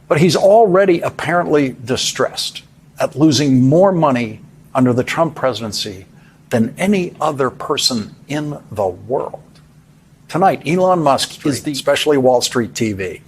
But he's already apparently distressed at losing more money under the Trump presidency than any other person in the world. Tonight, Elon Musk is especially Wall Street TV.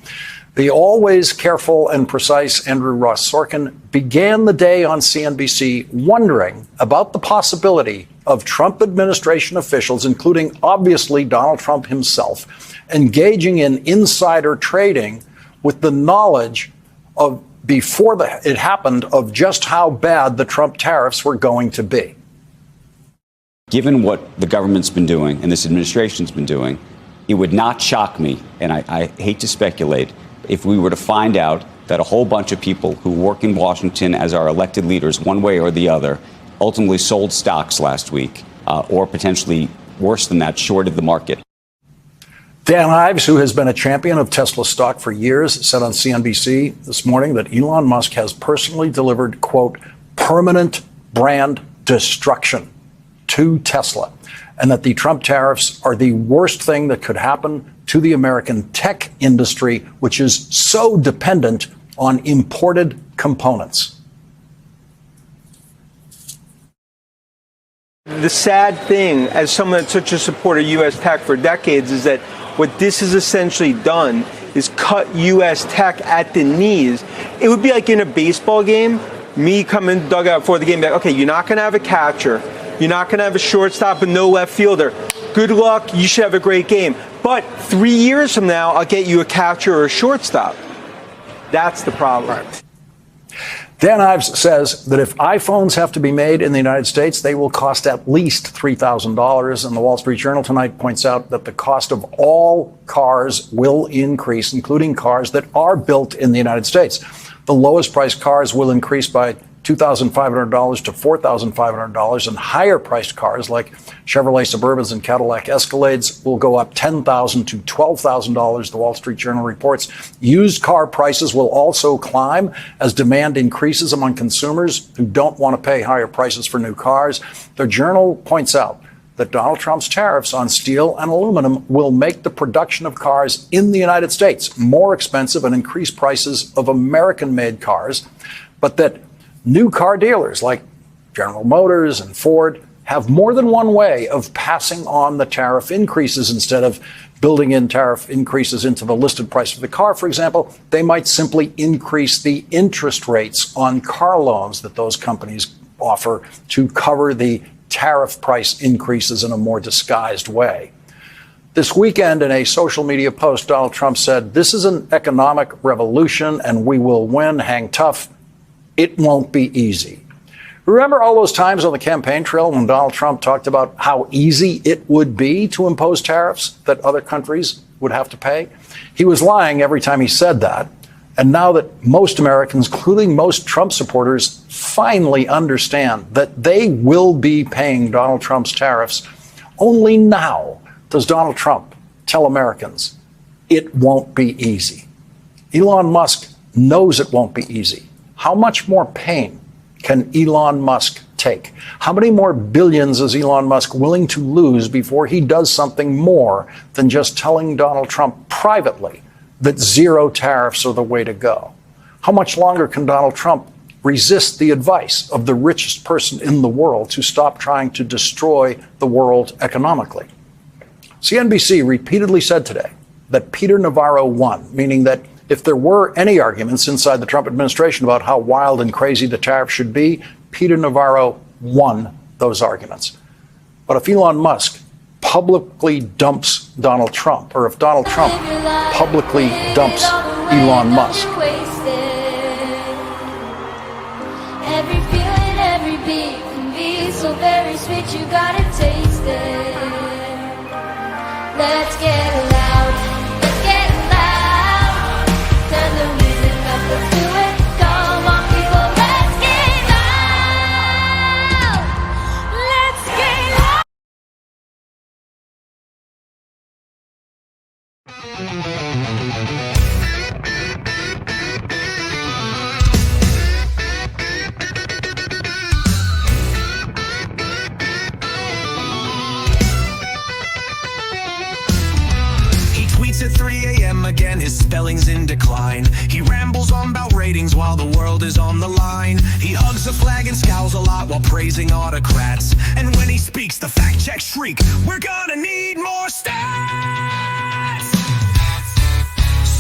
The always careful and precise Andrew Ross Sorkin began the day on CNBC wondering about the possibility of Trump administration officials, including obviously Donald Trump himself, engaging in insider trading with the knowledge of, before it happened, of just how bad the Trump tariffs were going to be. Given what the government's been doing and this administration's been doing, it would not shock me, and I hate to speculate, if we were to find out that a whole bunch of people who work in Washington as our elected leaders, one way or the other, ultimately sold stocks last week, or potentially worse than that, shorted the market. Dan Ives, who has been a champion of Tesla stock for years, said on CNBC this morning that Elon Musk has personally delivered, quote, permanent brand destruction to Tesla, and that the Trump tariffs are the worst thing that could happen to the American tech industry, which is so dependent on imported components. The sad thing, as someone that's such a supporter of U.S. tech for decades, is that what this has essentially done is cut U.S. tech at the knees. It would be like in a baseball game, me coming dugout for the game, like, okay, you're not going to have a catcher. You're not going to have a shortstop and no left fielder. Good luck. You should have a great game. But 3 years from now, I'll get you a catcher or a shortstop. That's the problem. Right. Dan Ives says that if iPhones have to be made in the United States, they will cost at least $3,000. And the Wall Street Journal tonight points out that the cost of all cars will increase, including cars that are built in the United States. The lowest priced cars will increase by $2,500 to $4,500, and higher-priced cars like Chevrolet Suburbans and Cadillac Escalades will go up $10,000 to $12,000, the Wall Street Journal reports. Used car prices will also climb as demand increases among consumers who don't want to pay higher prices for new cars. The Journal points out that Donald Trump's tariffs on steel and aluminum will make the production of cars in the United States more expensive and increase prices of American-made cars, but that new car dealers like General Motors and Ford have more than one way of passing on the tariff increases. Instead of building in tariff increases into the listed price of the car, for example, they might simply increase the interest rates on car loans that those companies offer to cover the tariff price increases in a more disguised way. This weekend, in a social media post, Donald Trump said, "This is an economic revolution and we will win. Hang tough. It won't be easy." Remember all those times on the campaign trail when Donald Trump talked about how easy it would be to impose tariffs that other countries would have to pay? He was lying every time he said that. And now that most Americans, including most Trump supporters, finally understand that they will be paying Donald Trump's tariffs, only now does Donald Trump tell Americans it won't be easy. Elon Musk knows it won't be easy. How much more pain can Elon Musk take? How many more billions is Elon Musk willing to lose before he does something more than just telling Donald Trump privately that zero tariffs are the way to go? How much longer can Donald Trump resist the advice of the richest person in the world to stop trying to destroy the world economically? CNBC repeatedly said today that Peter Navarro won, meaning that if there were any arguments inside the Trump administration about how wild and crazy the tariff should be, Peter Navarro won those arguments. But if Elon Musk publicly dumps Donald Trump, or if Donald Trump publicly dumps Elon Musk, every feeling, every beat can be so very sweet, you gotta taste it. Let's get loud, let's get loud. Turn the music up, let's do it. Come on people, let's get loud. Let's get loud. At 3 a.m. again, his spelling's in decline. He rambles on about ratings while the world is on the line. He hugs a flag and scowls a lot while praising autocrats. And when he speaks, the fact checks shriek, "We're gonna need more stats!"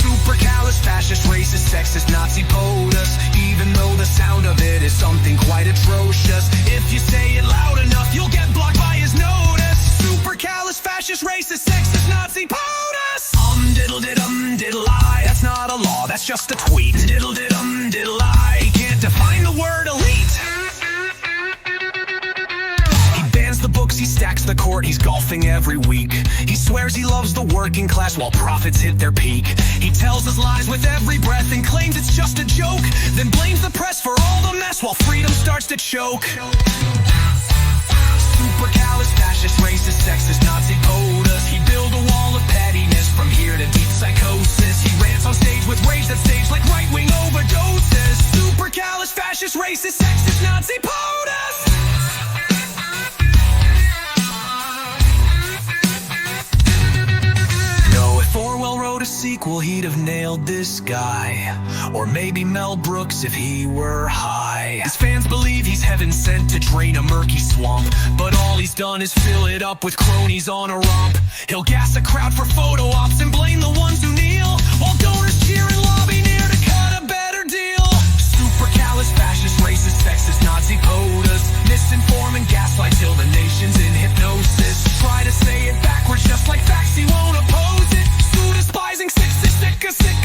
Supercalifragistic, racist, sexist, Nazi POTUS. Even though the sound of it is something quite atrocious, if you say it loud enough, you'll get blocked by his notice. Supercalifragistic, racist, sexist, Nazi POTUS. Diddle I. That's not a law, that's just a tweet. Diddle I. He can't define the word elite. He bans the books, he stacks the court, he's golfing every week. He swears he loves the working class while profits hit their peak. He tells us lies with every breath and claims it's just a joke, then blames the press for all the mess while freedom starts to choke. Supercalifragistic, racist, sexist, Nazi POTUS. He built a wall of pettiness from here to deep psychosis. He rants on stage with rage that stage like right-wing overdoses. Supercalifragistic, racist, sexist, Nazi POTUS. No, if Orwell wrote a sequel, he'd have nailed this guy. Or maybe Mel Brooks if he were high. His fans believe he's heaven sent to drain a murky swamp, but all he's done is fill it up with cronies on a romp. He'll gas a crowd for photo ops and blame the ones who kneel, while donors cheer and lobby near to cut a better deal. Supercalifragistic, racist, sexist, Nazi POTUS. Misinform and gaslight till the nation's in hypnosis. Try to say it backwards just like facts, he won't oppose it. Despising sick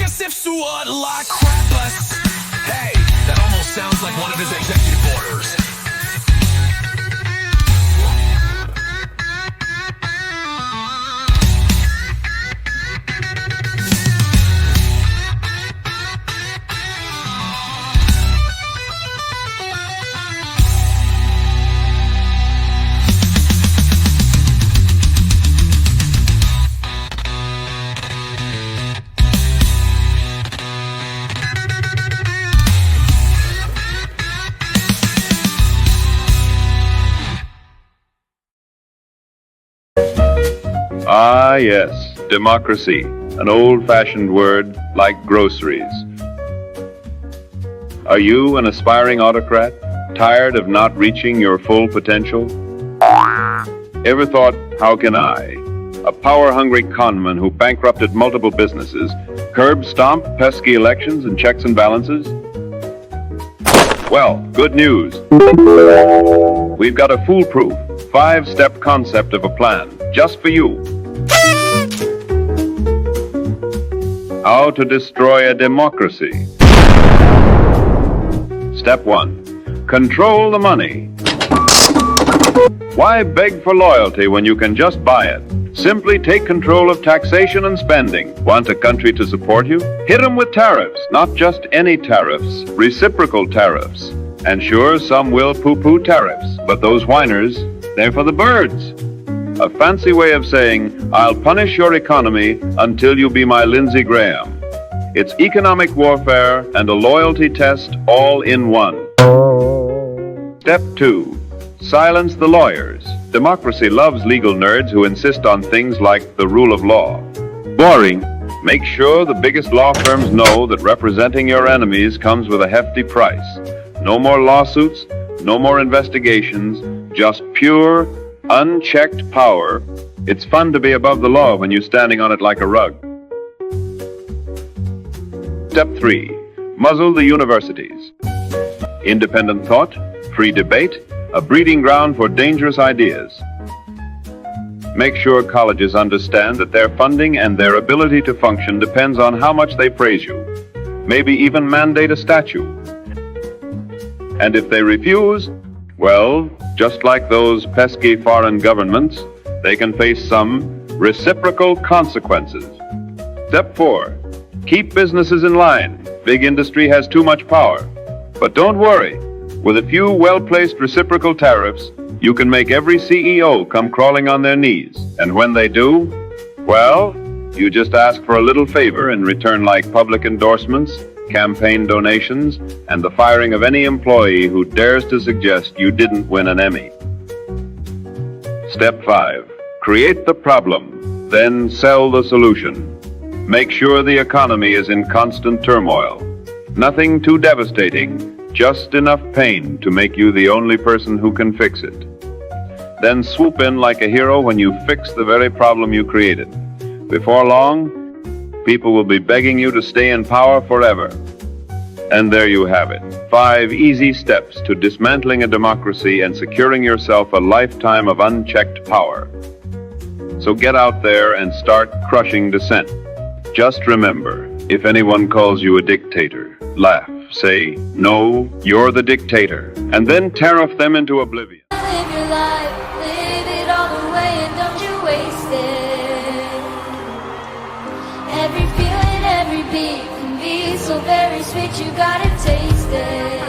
us if what like crap us. Hey, that almost sounds like one of his executive orders. Ah, yes, democracy, an old-fashioned word like groceries. Are you an aspiring autocrat, tired of not reaching your full potential? Ever thought, how can I, a power-hungry conman who bankrupted multiple businesses, curb-stomp pesky elections and checks and balances? Well, good news. We've got a foolproof, 5-step concept of a plan just for you. How to destroy a democracy. Step 1. Control the money. Why beg for loyalty when you can just buy it? Simply take control of taxation and spending. Want a country to support you? Hit them with tariffs, not just any tariffs, reciprocal tariffs. And sure, some will poo-poo tariffs, but those whiners, they're for the birds. A fancy way of saying, I'll punish your economy until you be my Lindsey Graham. It's economic warfare and a loyalty test all in one. Step 2. Silence the lawyers. Democracy loves legal nerds who insist on things like the rule of law. Boring. Make sure the biggest law firms know that representing your enemies comes with a hefty price. No more lawsuits, no more investigations, just pure, unchecked power. It's fun to be above the law when you're standing on it like a rug. Step 3. Muzzle the universities. Independent thought, free debate, a breeding ground for dangerous ideas. Make sure colleges understand that their funding and their ability to function depends on how much they praise you. Maybe even mandate a statue. And if they refuse, well, just like those pesky foreign governments, they can face some reciprocal consequences. Step 4. Keep businesses in line. Big industry has too much power. But don't worry. With a few well-placed reciprocal tariffs, you can make every CEO come crawling on their knees. And when they do, well, you just ask for a little favor in return, like public endorsements, campaign donations, and the firing of any employee who dares to suggest you didn't win an Emmy. Step 5. Create the problem, then sell the solution. Make sure the economy is in constant turmoil. Nothing too devastating, just enough pain to make you the only person who can fix it. Then swoop in like a hero when you fix the very problem you created. Before long, people will be begging you to stay in power forever. And there you have it. 5 easy steps to dismantling a democracy and securing yourself a lifetime of unchecked power. So get out there and start crushing dissent. Just remember, if anyone calls you a dictator, laugh, say, no, you're the dictator, and then tariff them into oblivion. Live your life, live it all the way, and don't you waste it. Every feeling, every beat can be so very sweet, you gotta taste it.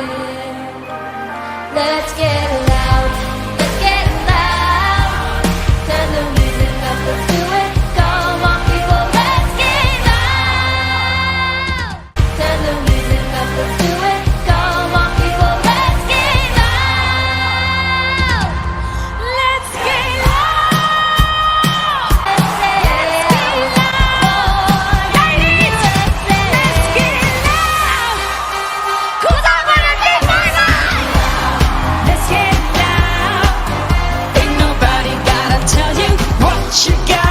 Let's get loud, let's get loud. Turn the music up, let's do it. Come on, people, let's get loud. Turn the music up, let's do it. Come on, people, let's get loud. Let's get loud. Let's get loud. Ladies, let's get loud. 'Cause I'm gonna get my life. Let's get loud. Ain't nobody gotta tell you what you got.